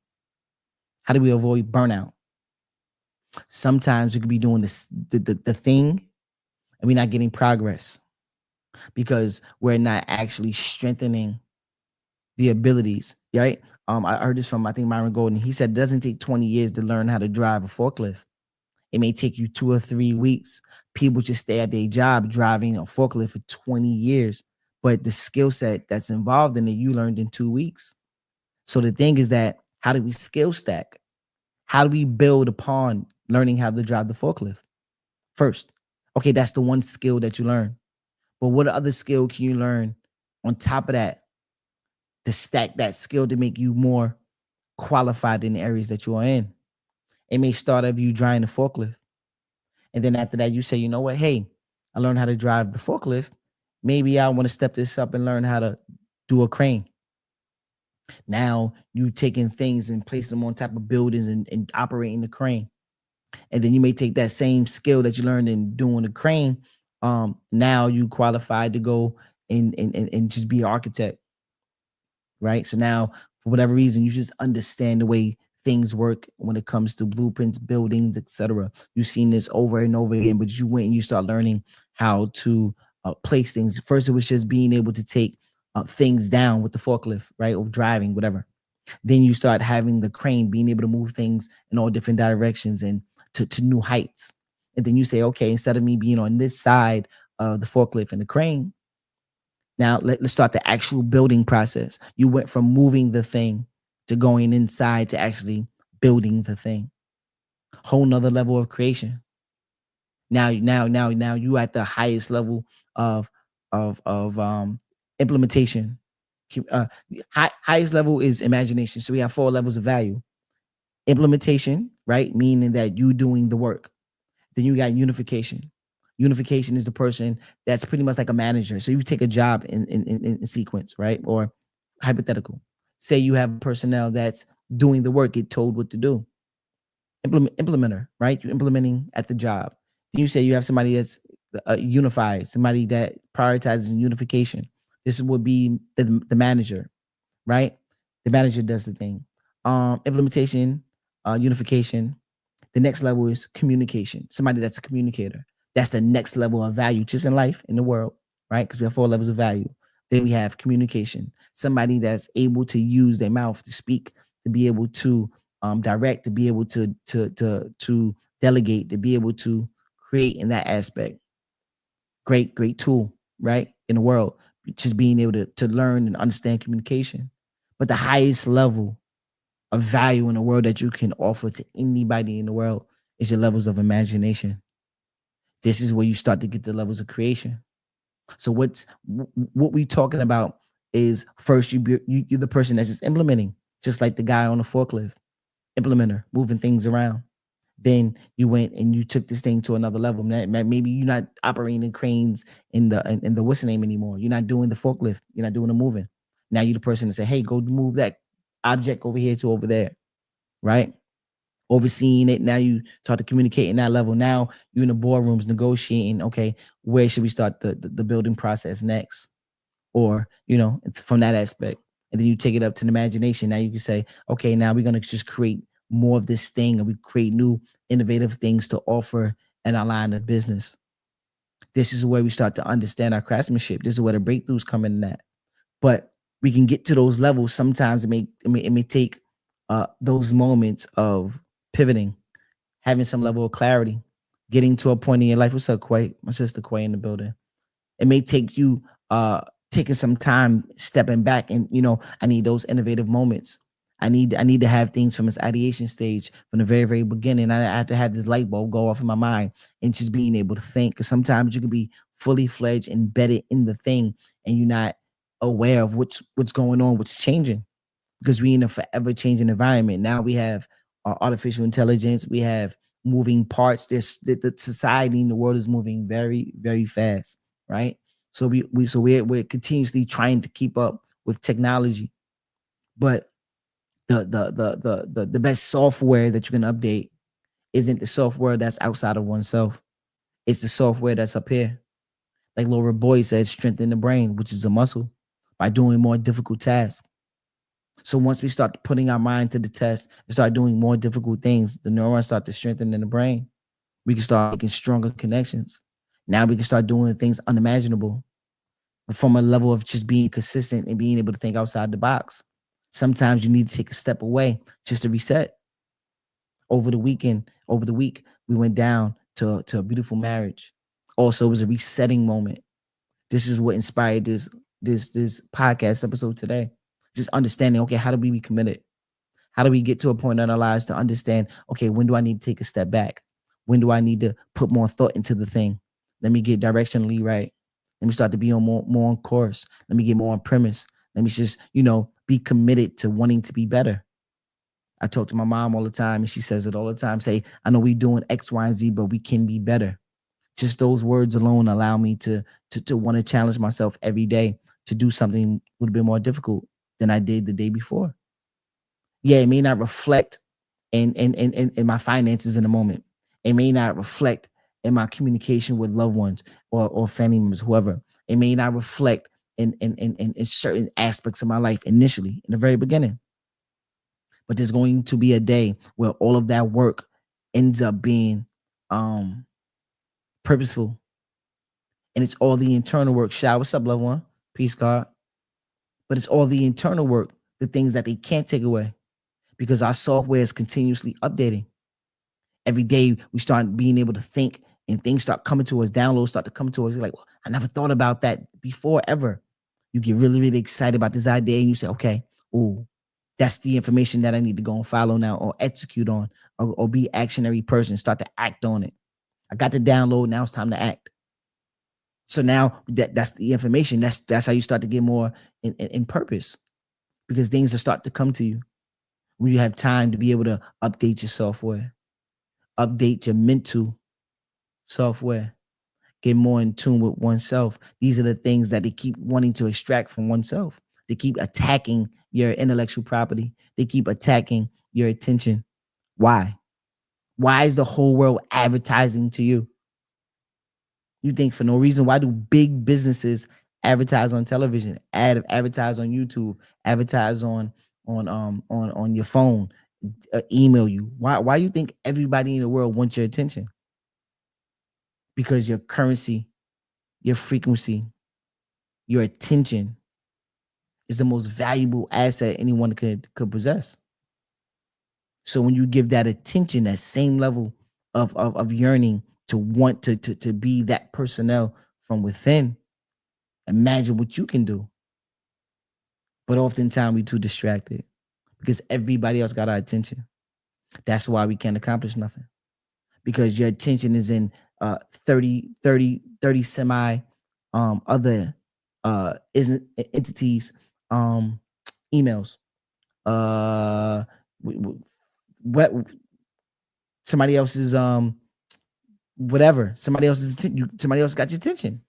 How do we avoid burnout? Sometimes we could be doing the thing and we're not getting progress because we're not actually strengthening the abilities, right? I heard this from, I think, Myron Golden. He said it doesn't take 20 years to learn how to drive a forklift. It may take you 2 or 3 weeks. People just stay at their job driving a forklift for 20 years. But the skill set that's involved in it, you learned in 2 weeks. So the thing is that, how do we skill stack? How do we build upon learning how to drive the forklift? First, okay, that's the one skill that you learn. But what other skill can you learn on top of that to stack that skill to make you more qualified in the areas that you are in? It may start of you driving the forklift. And then after that, you say, you know what? Hey, I learned how to drive the forklift. Maybe I want to step this up and learn how to do a crane. Now you taking things and place them on top of buildings and operating the crane. And then you may take that same skill that you learned in doing the crane. Now you qualified to go and just be an architect, right? So now, for whatever reason, you just understand the way things work when it comes to blueprints, buildings, etc. You've seen this over and over again, but you went and you start learning how to place things. First, it was just being able to take things down with the forklift, right, or driving, whatever. Then you start having the crane, being able to move things in all different directions and to new heights. And then you say, okay, instead of me being on this side of the forklift and the crane, now let's start the actual building process. You went from moving the thing to going inside to actually building the thing. Whole nother level of creation. Now you at the highest level of implementation. Uh, highest level is imagination. So we have 4 levels of value. Implementation, right? Meaning that you doing the work. Then you got unification. Unification is the person that's pretty much like a manager. So you take a job in sequence, right? Or hypothetical. Say you have personnel that's doing the work, get told what to do. Implementer, right? You're implementing at the job. Then you say you have somebody that's unified, somebody that prioritizes unification. This would be the manager, right? The manager does the thing. Implementation, unification. The next level is communication. Somebody that's a communicator. That's the next level of value, just in life, in the world, right? Because we have 4 levels of value. Then we have communication. Somebody that's able to use their mouth to speak, to be able to direct, to be able to delegate, to be able to create in that aspect. Great tool, right? In the world, just being able to learn and understand communication. But the highest level of value in the world that you can offer to anybody in the world is your levels of imagination. This is where you start to get the levels of creation. So what we talking about is first you're the person that's just implementing, just like the guy on the forklift, implementer, moving things around. Then you went and you took this thing to another level. Maybe you're not operating cranes in the what's the name anymore. You're not doing the forklift. You're not doing the moving. Now you're the person to say, hey, go move that object over here to over there, right? Overseeing it. Now you start to communicate in that level. Now you're in the boardrooms negotiating. Okay, where should we start the building process next? Or from that aspect, and then you take it up to the imagination. Now you can say, okay, now we're going to just create more of this thing, and we create new innovative things to offer in our line of business. This is where we start to understand our craftsmanship. This is where the breakthroughs come in that. But we can get to those levels. Sometimes it may take those moments of pivoting, having some level of clarity, getting to a point in your life. What's up, Quay? My sister Quay in the building. It may take you taking some time stepping back, and I need those innovative moments. I need to have things from its ideation stage from the very, very beginning. I have to have this light bulb go off in my mind and just being able to think. Because sometimes you can be fully fledged, embedded in the thing, and you're not aware of what's going on, what's changing, because we in a forever changing environment. Now we have artificial intelligence, we have moving parts. The society in the world is moving very, very fast, right? So we're continuously trying to keep up with technology, but the best software that you can update isn't the software that's outside of oneself. It's the software that's up here. Like Laura Boyd said, strengthen the brain, which is a muscle, by doing more difficult tasks. So once we start putting our mind to the test and start doing more difficult things, the neurons start to strengthen in the brain. We can start making stronger connections. Now we can start doing things unimaginable from a level of just being consistent and being able to think outside the box. Sometimes you need to take a step away just to reset. Over the week, we went down to a beautiful marriage. Also, it was a resetting moment. This is what inspired this podcast episode today. Just understanding, okay, how do we be committed? How do we get to a point in our lives to understand, okay, when do I need to take a step back? When do I need to put more thought into the thing? Let me get directionally right. Let me start to be on more on course. Let me get more on premise. Let me just, be committed to wanting to be better. I talk to my mom all the time, and she says it all the time. Say, I know we doing X, Y, and Z, but we can be better. Just those words alone allow me to want to challenge myself every day to do something a little bit more difficult than I did the day before. Yeah, it may not reflect in my finances in the moment. It may not reflect in my communication with loved ones or family members, whoever. It may not reflect in certain aspects of my life initially in the very beginning. But there's going to be a day where all of that work ends up being purposeful. And it's all the internal work. Shout, what's up, loved one? Peace, God. But it's all the internal work, the things that they can't take away, because our software is continuously updating. Every day we start being able to think, and things start coming to us, downloads start to come to us. You're like, well, I never thought about that before ever. You get really, really excited about this idea, and you say, okay, ooh, that's the information that I need to go and follow now, or execute on, or be actionary person, start to act on it. I got the download, now it's time to act. So now that's the information. That's how you start to get more in purpose, because things will start to come to you when you have time to be able to update your software, update your mental software, get more in tune with oneself. These are the things that they keep wanting to extract from oneself. They keep attacking your intellectual property. They keep attacking your attention. Why? Why is the whole world advertising to you? You think for no reason? Why do big businesses advertise on television, advertise on YouTube, advertise on your phone, email you? Why you think everybody in the world wants your attention? Because your currency, your frequency, your attention is the most valuable asset anyone could possess. So when you give that attention, that same level of yearning to want to be that personnel from within, imagine what you can do. But oftentimes we too distracted because everybody else got our attention. That's why we can't accomplish nothing, because your attention is in 30 semi other isn't entities, emails, uh, what somebody else's whatever, somebody else got your attention.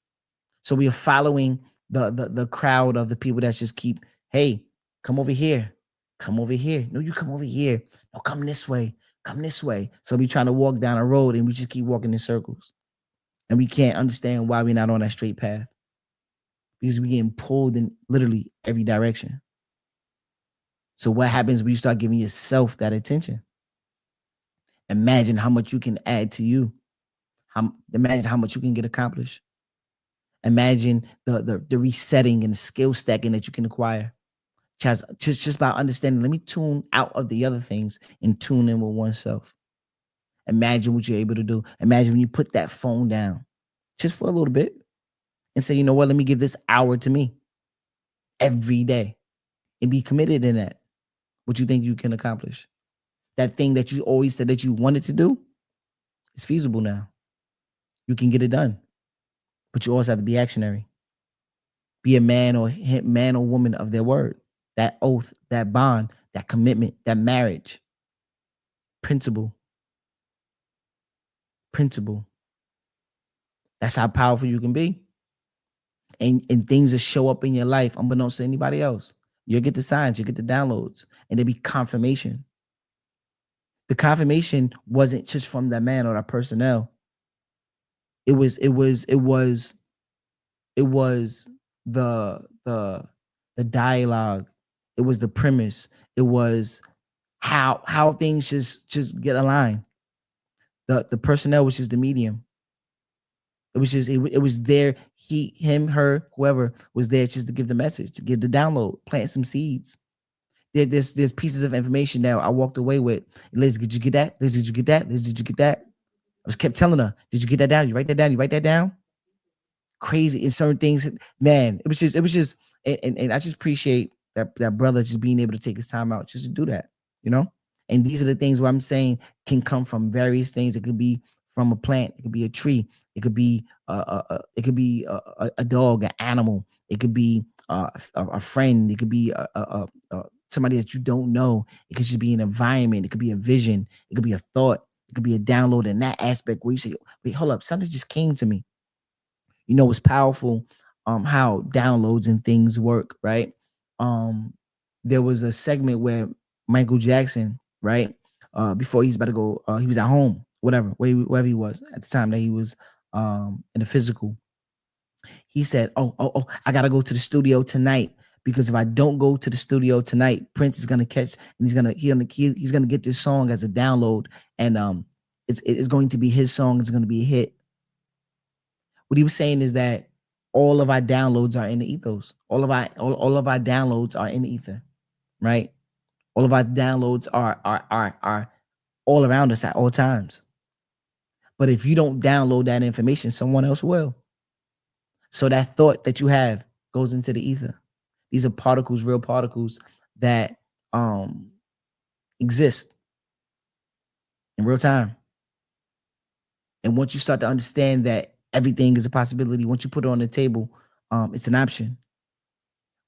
So we are following the crowd of the people that just keep, hey, come over here, come over here. No, you come over here. No, come this way, come this way. So we trying to walk down a road and we just keep walking in circles, and we can't understand why we're not on that straight path, because we getting pulled in literally every direction. So what happens when you start giving yourself that attention? Imagine how much you can add to you. Imagine how much you can get accomplished. Imagine the resetting and the skill stacking that you can acquire. Just by understanding, let me tune out of the other things and tune in with oneself. Imagine what you're able to do. Imagine when you put that phone down just for a little bit and say, you know what, let me give this hour to me every day and be committed in that. What you think you can accomplish. That thing that you always said that you wanted to do is feasible now. You can get it done, but you also have to be actionary. Be a man or woman of their word. That oath, that bond, that commitment, that marriage. Principle. Principle. That's how powerful you can be. And things that show up in your life unbeknownst to anybody else. You'll get the signs, you'll get the downloads, and there'll be confirmation. The confirmation wasn't just from that man or that personnel. It was the dialogue. It was the premise. It was how things just get aligned. The personnel was just the medium. It was just it was there. He, him, her, whoever was there just to give the message, to give the download, plant some seeds. There's pieces of information that I walked away with. Liz, did you get that? Liz, did you get that? Liz, did you get that? I just kept telling her, did you get that down? You write that down? You write that down? Crazy in certain things, man. It was just, and I just appreciate that brother just being able to take his time out just to do that, you know. And these are the things where I'm saying can come from various things. It could be from a plant, it could be a tree, it could be a dog, an animal, it could be a friend, it could be somebody that you don't know. It could just be an environment, it could be a vision, it could be a thought, it could be a download in that aspect where you say, wait, hold up, something just came to me. You know, it's powerful how downloads and things work, right? There was a segment where Michael Jackson, right, before he's about to go, he was at home, wherever he was at the time that he was in the physical. He said, oh, I gotta go to the studio tonight, because if I don't go to the studio tonight, Prince is gonna catch, and he's gonna get this song as a download, and it's going to be his song. It's gonna be a hit. What he was saying is that all of our downloads are in the ethos. All of our downloads are in the ether, right? All of our downloads are all around us at all times. But if you don't download that information, someone else will. So that thought that you have goes into the ether. These are particles, real particles that exist in real time. And once you start to understand that everything is a possibility, once you put it on the table, it's an option.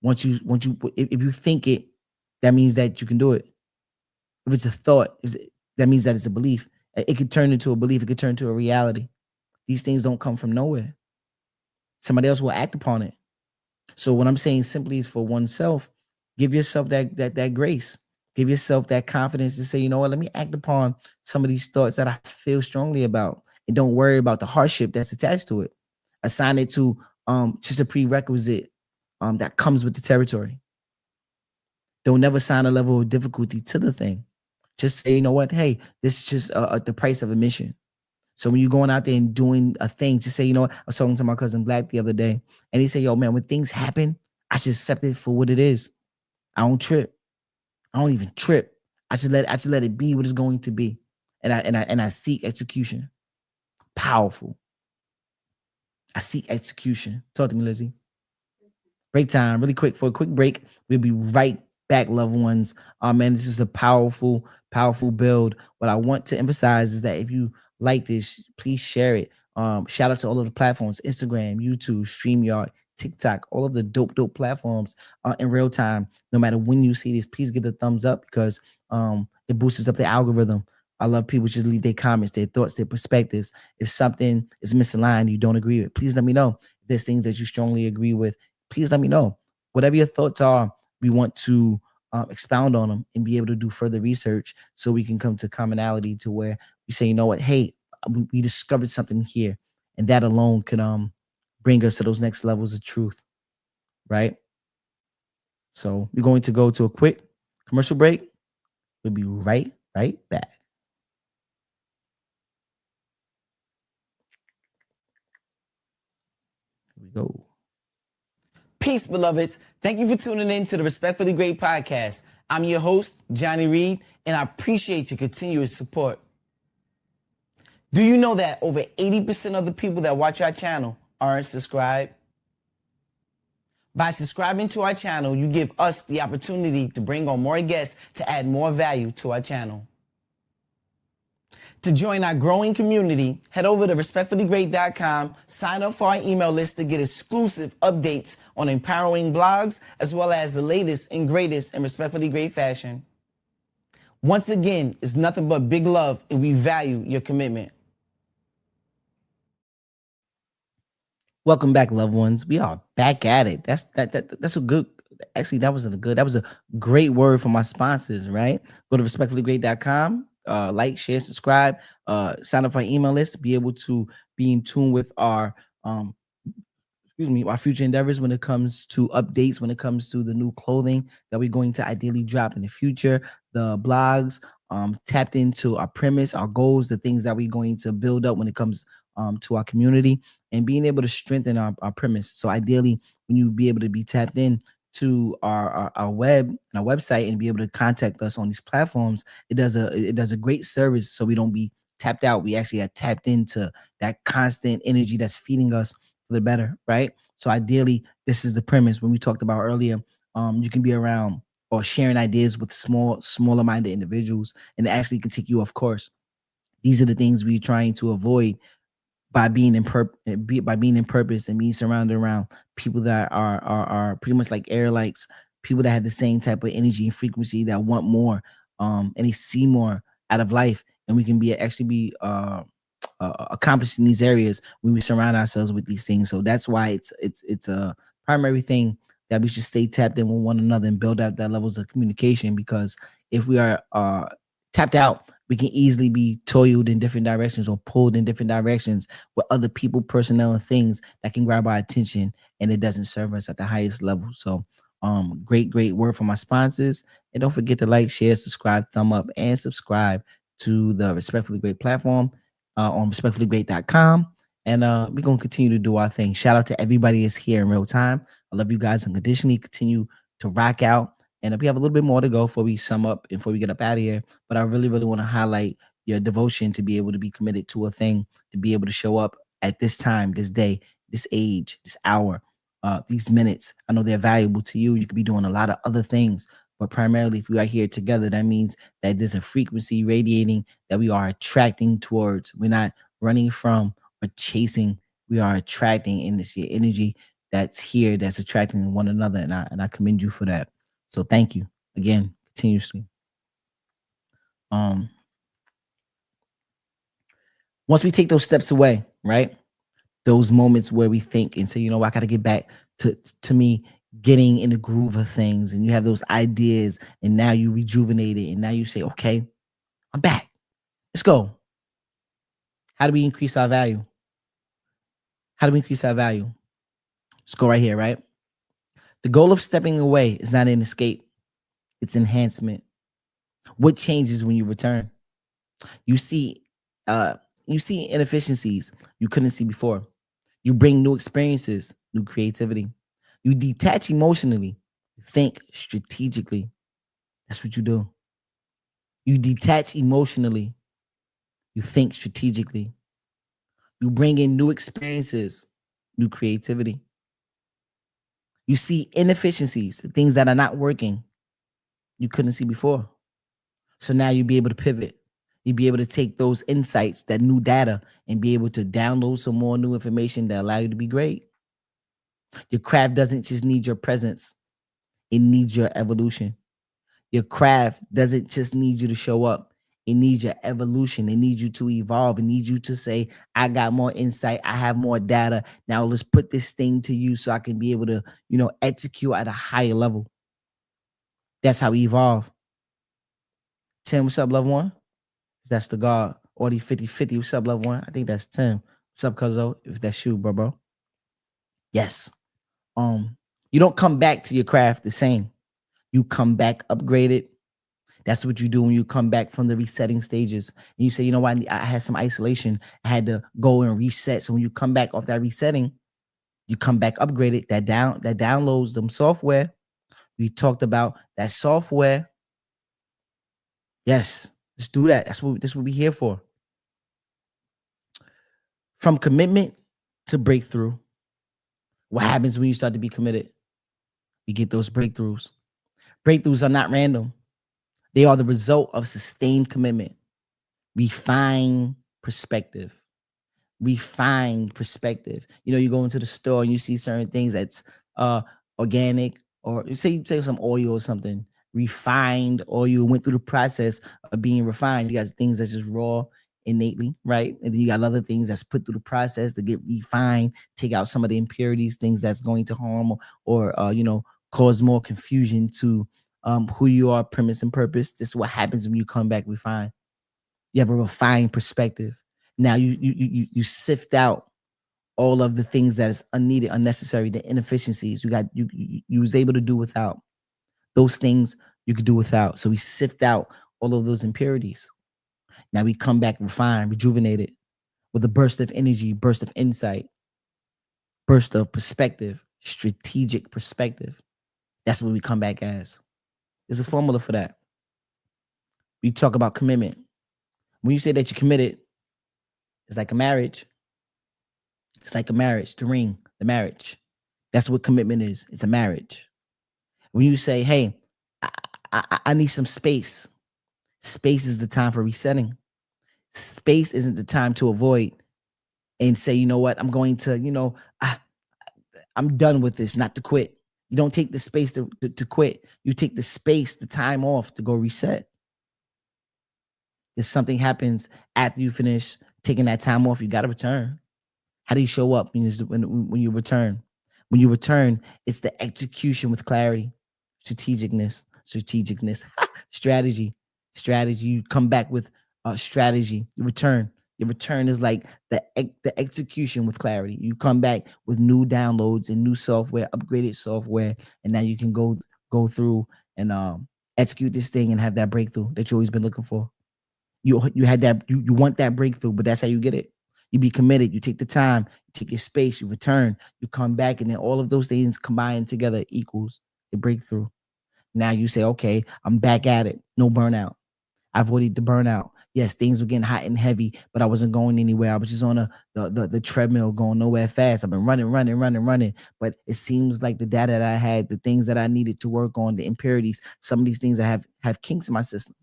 If you think it, that means that you can do it. If it's a thought, that means that it's a belief. It could turn into a belief. It could turn into a reality. These things don't come from nowhere. Somebody else will act upon it. So what I'm saying simply is, for oneself, give yourself that grace. Give yourself that confidence to say, you know what, let me act upon some of these thoughts that I feel strongly about, and don't worry about the hardship that's attached to it. Assign it to just a prerequisite that comes with the territory. Don't never assign a level of difficulty to the thing. Just say, you know what, hey, this is just the price of admission. So when you're going out there and doing a thing, just say, you know what, I was talking to my cousin Black the other day, and he said, yo, man, when things happen, I should accept it for what it is. I don't trip. I don't even trip. I should let it be what it's going to be. And I seek execution. Powerful. I seek execution. Talk to me, Lizzie. Break time, really quick, for a quick break. We'll be right back, loved ones. Man, this is a powerful build. What I want to emphasize is that if you like this, please share it. Shout out to all of the platforms: Instagram, YouTube, StreamYard, TikTok, all of the dope platforms in real time. No matter when you see this, please give the thumbs up because it boosts up the algorithm. I love people just leave their comments, their thoughts, their perspectives. If something is misaligned, you don't agree with, please let me know. If there's things that you strongly agree with, please let me know. Whatever your thoughts are, we want to expound on them and be able to do further research so we can come to commonality to where we say, you know what, hey, we discovered something here, and that alone could bring us to those next levels of truth, right? So we're going to go to a quick commercial break. We'll be right back. Here we go. Peace, beloveds. Thank you for tuning in to the Respectfully Great podcast. I'm your host, Johnny Reed, and I appreciate your continuous support. Do you know that over 80% of the people that watch our channel aren't subscribed? By subscribing to our channel, you give us the opportunity to bring on more guests to add more value to our channel. To join our growing community, head over to respectfullygreat.com, sign up for our email list to get exclusive updates on empowering blogs, as well as the latest and greatest in Respectfully Great fashion. Once again, it's nothing but big love, and we value your commitment. Welcome back, loved ones. We are back at it. That's a good. Actually, that was a great word from my sponsors, right? Go to respectfullygreat.com, like, share, subscribe, sign up for our email list, be able to be in tune with our our future endeavors when it comes to updates, when it comes to the new clothing that we're going to ideally drop in the future, the blogs, tapped into our premise, our goals, the things that we're going to build up when it comes to our community, and being able to strengthen our premise. So ideally, when you be able to be tapped in to our web and our website and be able to contact us on these platforms, it does a great service. So we don't be tapped out. We actually are tapped into that constant energy that's feeding us for the better, right? So ideally, this is the premise when we talked about earlier. You can be around or sharing ideas with smaller minded individuals, and it actually can take you off course. These are the things we're trying to avoid by being in purpose and being surrounded around people that are pretty much like air lights, people that have the same type of energy and frequency that want more, and they see more out of life, and we can be accomplished in these areas when we surround ourselves with these things. So that's why it's a primary thing that we should stay tapped in with one another and build up that levels of communication, because if we are tapped out, we can easily be toiled in different directions or pulled in different directions with other people, personnel, and things that can grab our attention, and it doesn't serve us at the highest level. So great word from my sponsors. And don't forget to like, share, subscribe, thumb up, and subscribe to the Respectfully Great platform on respectfullygreat.com. And we're going to continue to do our thing. Shout out to everybody that's here in real time. I love you guys unconditionally. Continue to rock out. And we have a little bit more to go before we sum up and before we get up out of here. But I really want to highlight your devotion to be able to be committed to a thing, to be able to show up at this time, this day, this age, this hour, these minutes. I know they're valuable to you. You could be doing a lot of other things, but primarily if we are here together, that means that there's a frequency radiating that we are attracting towards. We're not running from or chasing. We are attracting in this energy that's here, that's attracting one another. And I commend you for that. So thank you again, continuously. Once we take those steps away, right? Those moments where we think and say, you know, I got to get back to me getting in the groove of things, and you have those ideas, and now you rejuvenate it, and now you say, okay, I'm back. Let's go. How do we increase our value? How do we increase our value? Let's go right here, right? The goal of stepping away is not an escape, it's enhancement. What changes when you return? You see inefficiencies you couldn't see before. You bring new experiences, new creativity. You detach emotionally. You think strategically. That's what you do. You detach emotionally. You think strategically. You bring in new experiences, new creativity. You see inefficiencies, things that are not working you couldn't see before. So now you'll be able to pivot. You'd be able to take those insights, that new data, and be able to download some more new information that allow you to be great. Your craft doesn't just need your presence, it needs your evolution. Your craft doesn't just need you to show up. It needs your evolution. It needs you to evolve. It needs you to say, I got more insight. I have more data. Now let's put this thing to use so I can be able to, execute at a higher level. That's how we evolve. Tim, what's up, loved one? That's the God. Audi 5050, what's up, loved one? I think that's Tim. What's up, cuzzo? If that's you, bro. Yes. You don't come back to your craft the same. You come back upgraded. That's what you do when you come back from the resetting stages. And you say, you know what, I had some isolation. I had to go and reset. So when you come back off that resetting, you come back upgraded. That downloads them software. We talked about that software. Yes, let's do that. That's what we're here for. From commitment to breakthrough. What happens when you start to be committed? You get those breakthroughs. Breakthroughs are not random. They are the result of sustained commitment, refined perspective. Refined perspective. You go into the store and you see certain things that's organic, or you say some oil or something, refined oil went through the process of being refined. You got things that's just raw innately, right? And then you got other things that's put through the process to get refined, take out some of the impurities, things that's going to harm or cause more confusion to who you are, premise and purpose. This is what happens when you come back refined. You have a refined perspective. Now you sift out all of the things that is unneeded, unnecessary, the inefficiencies. You was able to do without those things. You could do without. So we sift out all of those impurities. Now we come back refined, rejuvenated, with a burst of energy, burst of insight, burst of perspective, strategic perspective. That's what we come back as. There's a formula for that. We talk about commitment. When you say that you're committed, it's like a marriage. It's like a marriage, the ring, the marriage. That's what commitment is. It's a marriage. When you say, hey, I need some space. Space is the time for resetting. Space isn't the time to avoid and say, you know what, I'm going to, I'm done with this, not to quit. You don't take the space to quit. You take the space, the time off to go reset. If something happens after you finish taking that time off, you got to return. How do you show up when you return? When you return, it's the execution with clarity, strategicness, strategy. You come back with strategy. Your return is like the execution with clarity. You come back with new downloads and new software, upgraded software, and now you can go through and execute this thing and have that breakthrough that you always been looking for. You had that, you want that breakthrough, but that's how you get it. You be committed, you take the time, you take your space, you return, you come back, and then all of those things combined together equals a breakthrough. Now you say, okay, I'm back at it. No burnout. I've avoided the burnout. Yes, things were getting hot and heavy, but I wasn't going anywhere. I was just on the treadmill going nowhere fast. I've been running. But it seems like the data that I had, the things that I needed to work on, the impurities, some of these things I have kinks in my system.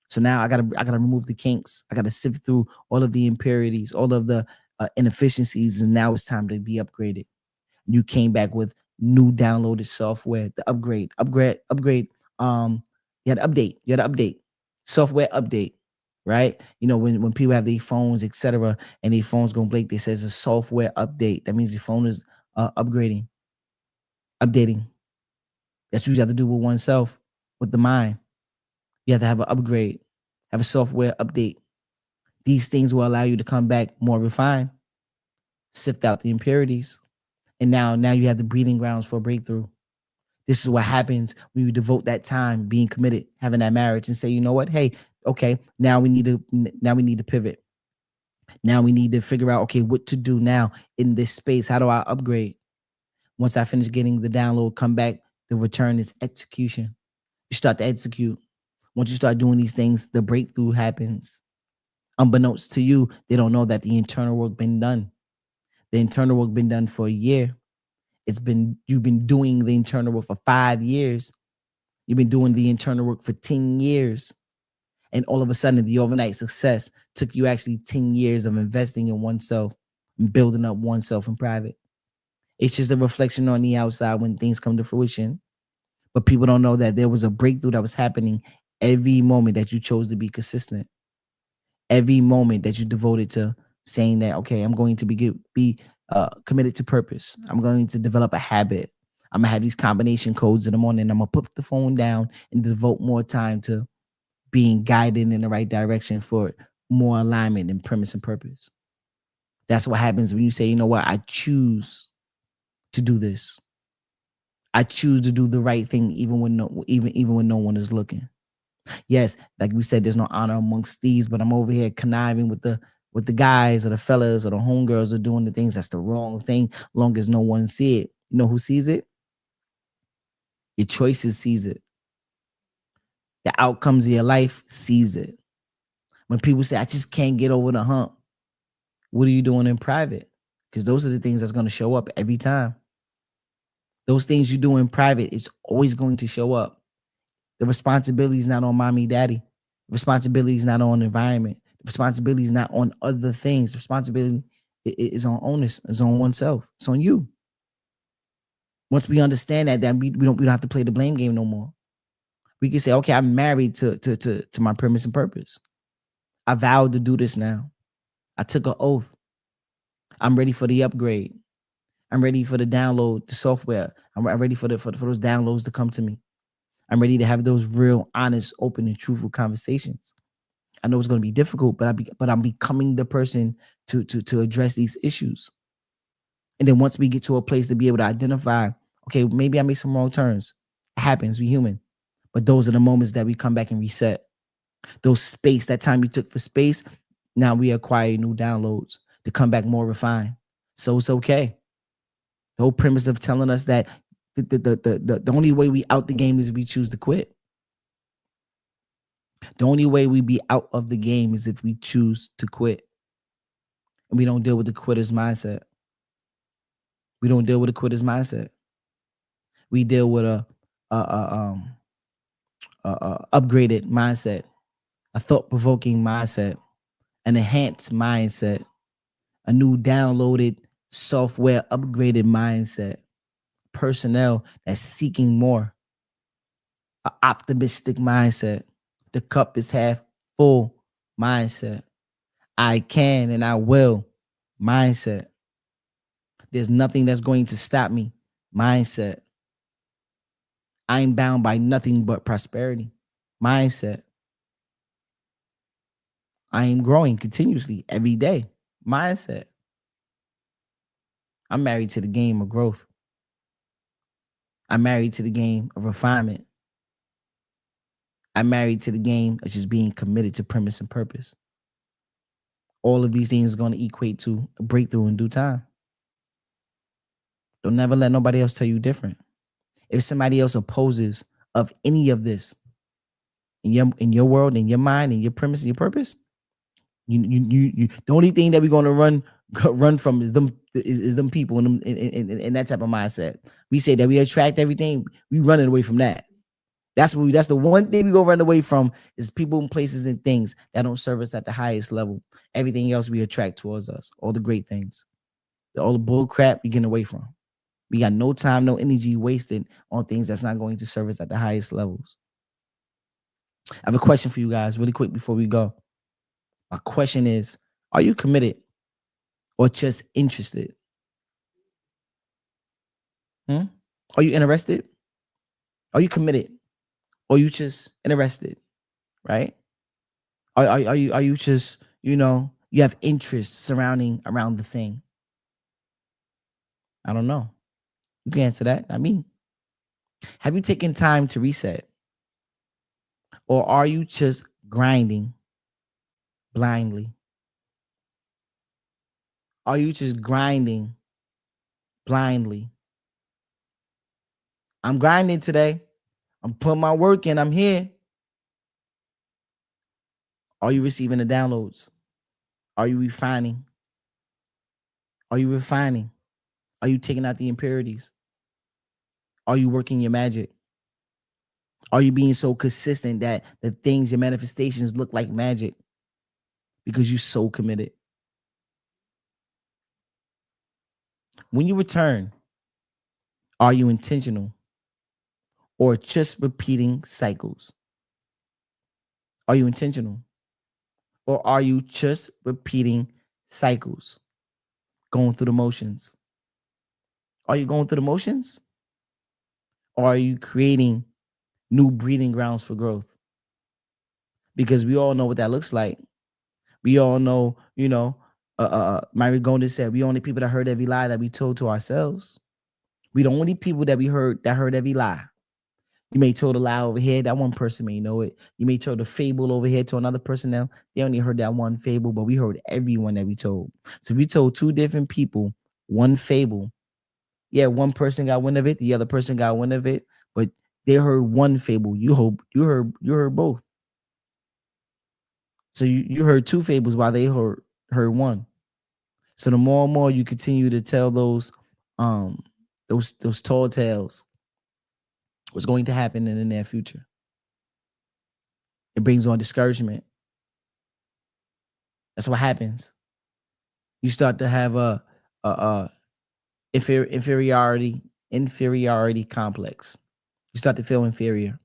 So now I gotta remove the kinks. I gotta sift through all of the impurities, all of the inefficiencies, and now it's time to be upgraded. You came back with new downloaded software, the upgrade. You had to update software update, right? When people have their phones, etc., and their phones go blank, they says a software update. That means the phone is updating. That's what you have to do with oneself, with the mind. You have to have an upgrade, have a software update. These things will allow you to come back more refined, sift out the impurities, and now you have the breeding grounds for a breakthrough. This is what happens when you devote that time being committed, having that marriage, and say, you know what, hey, okay, now we need to pivot. Now we need to figure out, okay, what to do now in this space. How do I upgrade? Once I finish getting the download, come back, the return is execution. You start to execute. Once you start doing these things, the breakthrough happens. Unbeknownst to you, they don't know that the internal work been done. The internal work been done for a year. You've been doing the internal work for 5 years. You've been doing the internal work for 10 years. And all of a sudden, the overnight success took you actually 10 years of investing in oneself and building up oneself in private. It's just a reflection on the outside when things come to fruition. But people don't know that there was a breakthrough that was happening every moment that you chose to be consistent, every moment that you devoted to saying that, okay, I'm going to be committed to purpose. I'm going to develop a habit. I'm gonna have these combination codes in the morning. I'm gonna put the phone down and devote more time to being guided in the right direction for more alignment and premise and purpose. That's what happens when you say, you know what, I choose to do this. I choose to do the right thing even when no one is looking. Yes, like we said, there's no honor amongst thieves, but I'm over here conniving with the guys or the fellas or the homegirls are doing the things that's the wrong thing, long as no one see it. You know who sees it? Your choices sees it. The outcomes of your life sees it. When people say, I just can't get over the hump, what are you doing in private? Because those are the things that's going to show up every time. Those things you do in private is always going to show up. The responsibility is not on mommy, daddy. The responsibility is not on the environment. The responsibility is not on other things. The responsibility is on onus. It's on oneself. It's on you. Once we understand that, then we don't have to play the blame game no more. We can say, okay, I'm married to my premise and purpose. I vowed to do this now. I took an oath. I'm ready for the upgrade. I'm ready for the download, the software. I'm ready for those downloads to come to me. I'm ready to have those real, honest, open, and truthful conversations. I know it's going to be difficult, but I'm becoming the person to address these issues. And then once we get to a place to be able to identify, okay, maybe I made some wrong turns. It happens, we human. But those are the moments that we come back and reset. That time you took for space, now we acquire new downloads to come back more refined. So it's okay. The whole premise of telling us that the only way we out the game is if we choose to quit. The only way we be out of the game is if we choose to quit. And we don't deal with the quitter's mindset. We don't deal with a quitter's mindset. We deal with a upgraded mindset, a thought-provoking mindset, an enhanced mindset, a new downloaded software upgraded mindset, personnel that's seeking more, an optimistic mindset. The cup is half full mindset. I can and I will mindset. There's nothing that's going to stop me mindset. I'm bound by nothing but prosperity mindset. I am growing continuously every day mindset. I'm married to the game of growth. I'm married to the game of refinement. I'm married to the game of just being committed to premise and purpose. All of these things are going to equate to a breakthrough in due time. Don't never let nobody else tell you different. If somebody else opposes of any of this in your world, in your mind, in your premise, in your purpose, you the only thing that we're going to run from is them people in that type of mindset. We say that we attract everything, we running away from that. That's the one thing we go run away from is people and places and things that don't serve us at the highest level. Everything else we attract towards us, all the great things. All the bull crap we getting away from. We got no time, no energy wasted on things that's not going to serve us at the highest levels. I have a question for you guys really quick before we go. My question is, are you committed or just interested? Are you interested? Are you committed? Or you just interested? Right? Are you just, you have interest surrounding around the thing? I don't know. You can answer that. I mean, have you taken time to reset? Or are you just grinding blindly? Are you just grinding blindly? I'm grinding today. I'm putting my work in. I'm here. Are you receiving the downloads? Are you refining? Are you refining? Are you taking out the impurities? Are you working your magic? Are you being so consistent that the things, your manifestations look like magic because you're so committed? When you return, are you intentional or just repeating cycles? Are you intentional or are you just repeating cycles, going through the motions? Are you going through the motions or are you creating new breeding grounds for growth? Because we all know what that looks like. We all know, Myri Golden said, we only people that heard every lie that we told to ourselves. We the only people that we heard that heard every lie. You may told a lie over here, that one person may know it. You may told a fable over here to another person now. They only heard that one fable, but we heard everyone that we told. So we told two different people one fable. Yeah, one person got wind of it, the other person got wind of it, but they heard one fable. You heard both. So you heard two fables while they heard one. So the more and more you continue to tell um those tall tales, what's going to happen in the near future? It brings on discouragement. That's what happens. You start to have a inferiority complex. You start to feel inferior.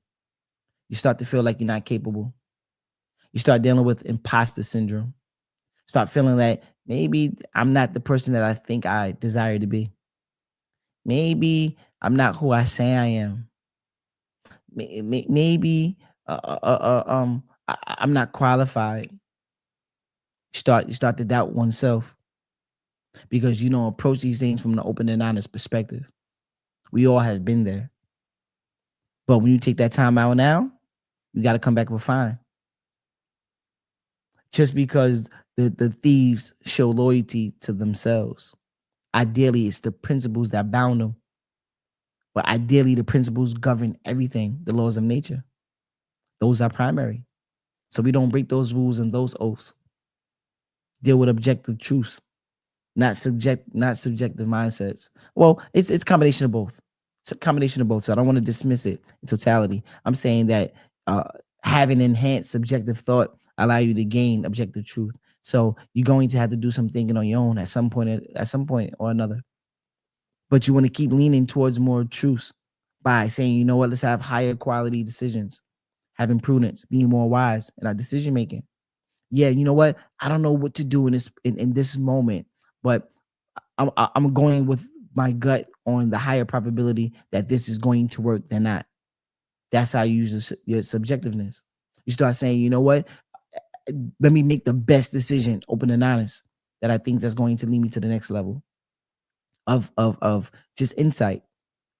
You start to feel like you're not capable. You start dealing with imposter syndrome. Start feeling that maybe I'm not the person that I think I desire to be. Maybe I'm not who I say I am. Maybe I'm not qualified. You start to doubt oneself because you don't approach these things from an open and honest perspective. We all have been there. But when you take that time out now, you got to come back refined. Just because the thieves show loyalty to themselves. Ideally, it's the principles that bound them. But ideally, the principles govern everything, the laws of nature. Those are primary. So we don't break those rules and those oaths. Deal with objective truths, not subjective mindsets. Well, it's a combination of both. It's a combination of both. So I don't want to dismiss it in totality. I'm saying that uh, having enhanced subjective thought allow you to gain objective truth. So you're going to have to do some thinking on your own at some point or another. But you want to keep leaning towards more truths by saying, you know what, let's have higher quality decisions, having prudence, being more wise in our decision making. Yeah, you know what? I don't know what to do in this moment, but I'm going with my gut on the higher probability that this is going to work than not. That's how you use your subjectiveness. You start saying, you know what? Let me make the best decision, open and honest, that I think that's going to lead me to the next level of just insight.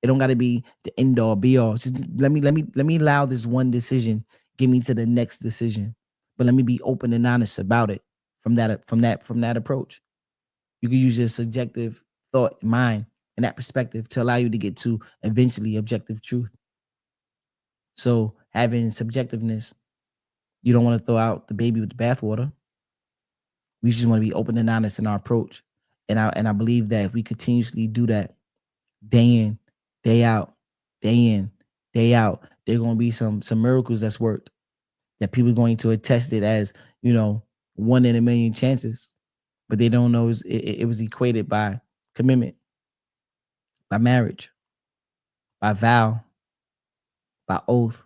It don't got to be the end all be all. Just let me allow this one decision get me to the next decision. But let me be open and honest about it from that approach. You can use your subjective thought, mind, and that perspective to allow you to get to eventually objective truth. So having subjectiveness, you don't want to throw out the baby with the bathwater. We just want to be open and honest in our approach. And I believe that if we continuously do that day in, day out, day in, day out, there are going to be some miracles that's worked that people are going to attest it as, 1 in a million chances. But they don't know it was equated by commitment, by marriage, by vow, by oath.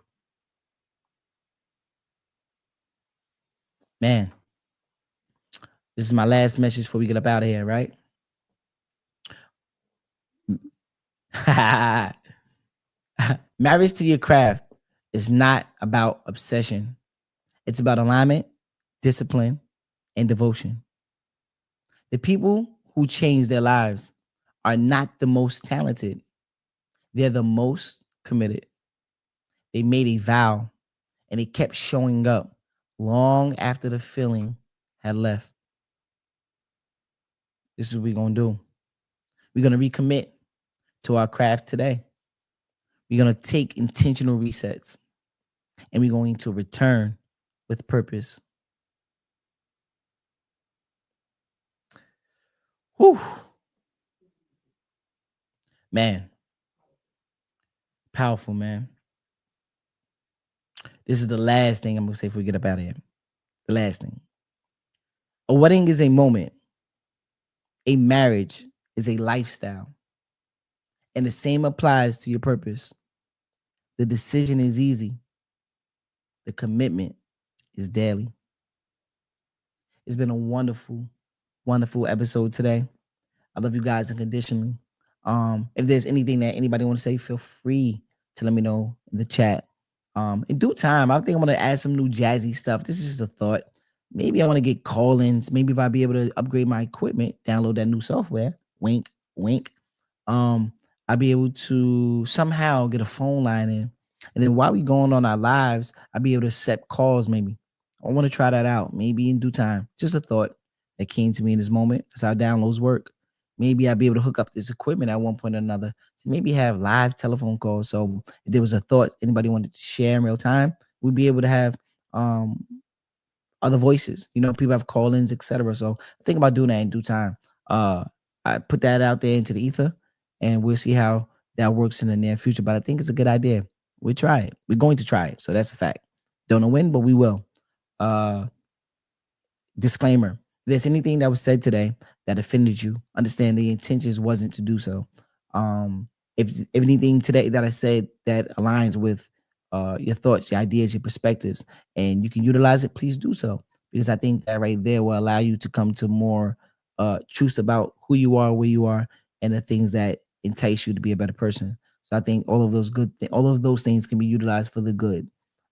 Man, this is my last message before we get up out of here, right? Marriage to your craft is not about obsession. It's about alignment, discipline, and devotion. The people who change their lives are not the most talented. They're the most committed. They made a vow and they kept showing up long after the feeling had left. This is what we're going to do. We're going to recommit to our craft today. We're going to take intentional resets and we're going to return with purpose. Whew. Man, powerful, man. This is the last thing I'm gonna say before we get up out of here. The last thing. A wedding is a moment. A marriage is a lifestyle. And the same applies to your purpose. The decision is easy. The commitment is daily. It's been a wonderful, wonderful episode today. I love you guys unconditionally. If there's anything that anybody want to say, feel free to let me know in the chat. In due time, I think I'm gonna add some new jazzy stuff. This is just a thought. Maybe I want to get call-ins. Maybe if I be able to upgrade my equipment, download that new software. Wink, wink. I'll be able to somehow get a phone line in. And then while we going on our lives, I'll be able to set calls maybe. I want to try that out. Maybe in due time. Just a thought that came to me in this moment. That's how downloads work. Maybe I'll be able to hook up this equipment at one point or another to maybe have live telephone calls. So if there was a thought anybody wanted to share in real time, we'd be able to have other voices. You know, people have call-ins, etc. So I think about doing that in due time. I put that out there into the ether, and we'll see how that works in the near future. But I think it's a good idea. We'll try it. We're going to try it. So that's a fact. Don't know when, but we will. Disclaimer: if there's anything that was said today that offended you, understand the intentions wasn't to do so. If anything today that I said that aligns with your thoughts, your ideas, your perspectives, and you can utilize it, please do so. Because I think that right there will allow you to come to more truths about who you are, where you are, and the things that entice you to be a better person. So I think all of those all of those things can be utilized for the good.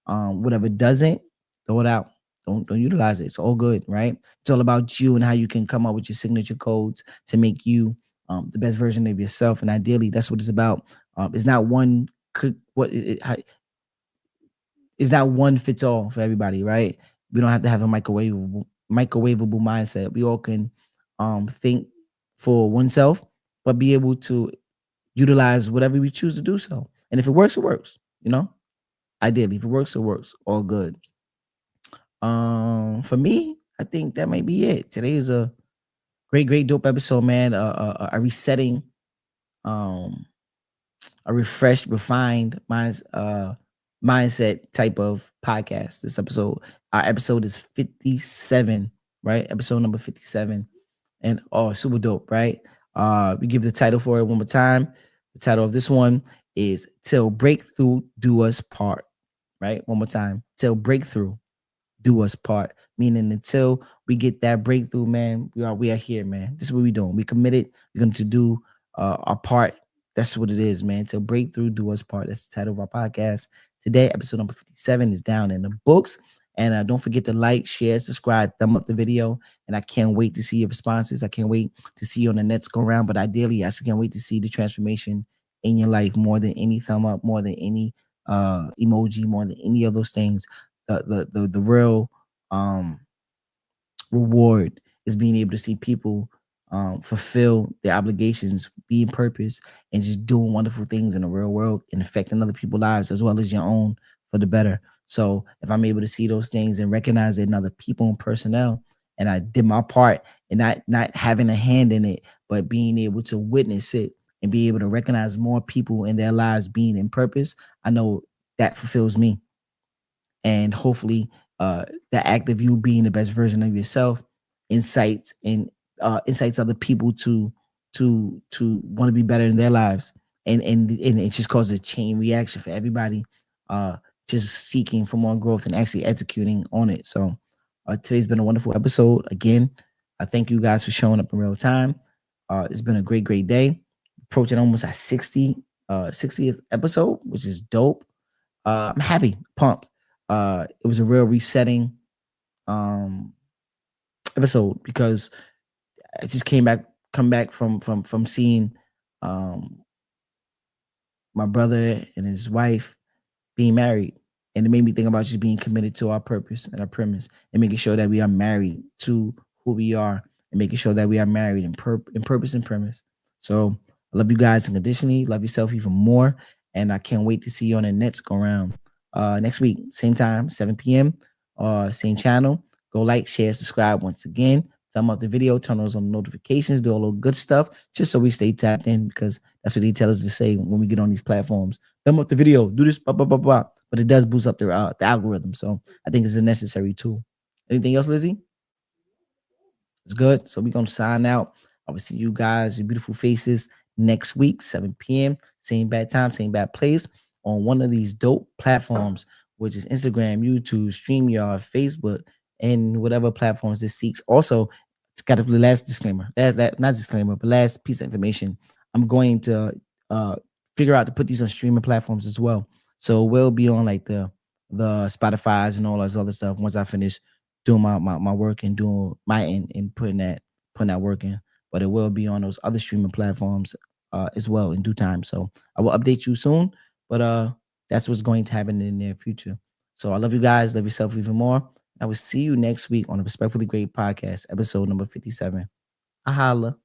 Whatever doesn't, throw it out. Don't utilize it. It's all good, right? It's all about you and how you can come up with your signature codes to make you the best version of yourself. And ideally, that's what it's about. It's not one it's not one fits all for everybody, right? We don't have to have a microwavable mindset. We all can think for oneself, but be able to utilize whatever we choose to do so. And if it works, it works. You know, ideally, if it works, it works. All good. For me, I think that might be it. Today is a great, dope episode, man. A resetting, a refreshed, refined mindset type of podcast. This episode, our episode is 57, right? Episode number 57, and super dope, right? We give the title for it one more time. The title of this one is "Till Breakthrough Do Us Part." Right, one more time. Till breakthrough do us part, meaning until we get that breakthrough, man, we are here, man. This is what we're doing. We committed. We're going to do our part. That's what it is, man. Till breakthrough do us part. That's the title of our podcast today. Episode number 57 is down in the books. And don't forget to like, share, subscribe, thumb up the video. And I can't wait to see your responses. I can't wait to see you on the next go round. But ideally, I just can't wait to see the transformation in your life more than any thumb up, more than any emoji, more than any of those things. The real reward is being able to see people fulfill their obligations, be in purpose, and just doing wonderful things in the real world and affecting other people's lives as well as your own for the better. So if I'm able to see those things and recognize it in other people and personnel, and I did my part and not having a hand in it, but being able to witness it and be able to recognize more people in their lives being in purpose, I know that fulfills me. And hopefully the act of you being the best version of yourself incites other people to want to be better in their lives, and it just causes a chain reaction for everybody just seeking for more growth and actually executing on it. So today's been a wonderful episode. Again, I thank you guys for showing up in real time. It's been a great day, approaching almost our 60th episode, which is dope. I'm happy, pumped. It was a real resetting episode because I just come back from seeing my brother and his wife being married, and it made me think about just being committed to our purpose and our premise, and making sure that we are married to who we are, and making sure that we are married in purpose and premise. So I love you guys unconditionally. Love yourself even more, and I can't wait to see you on the next go round. Next week, same time, 7 p.m. Same channel. Go like, share, subscribe once again. Thumb up the video, turn those on notifications, do all the good stuff, just so we stay tapped in, because that's what they tell us to say when we get on these platforms. Thumb up the video, do this, blah, blah, blah, blah. but it does boost up the algorithm. So I think it's a necessary tool. Anything else, Lizzie? It's good. So we're gonna sign out. I will see you guys, your beautiful faces, next week, 7 p.m. Same bad time, same bad place, on one of these dope platforms, which is Instagram, YouTube, StreamYard, Facebook, and whatever platforms this seeks. Also, it's got the last disclaimer. That not disclaimer, but last piece of information. I'm going to uh figure out to put these on streaming platforms as well. So we'll be on like the Spotify's and all this other stuff once I finish doing my work and doing my and putting that work in. But it will be on those other streaming platforms as well in due time. So I will update you soon. But that's what's going to happen in the near future. So I love you guys. Love yourself even more. I will see you next week on the Respectfully Great podcast, episode number 57. I holla.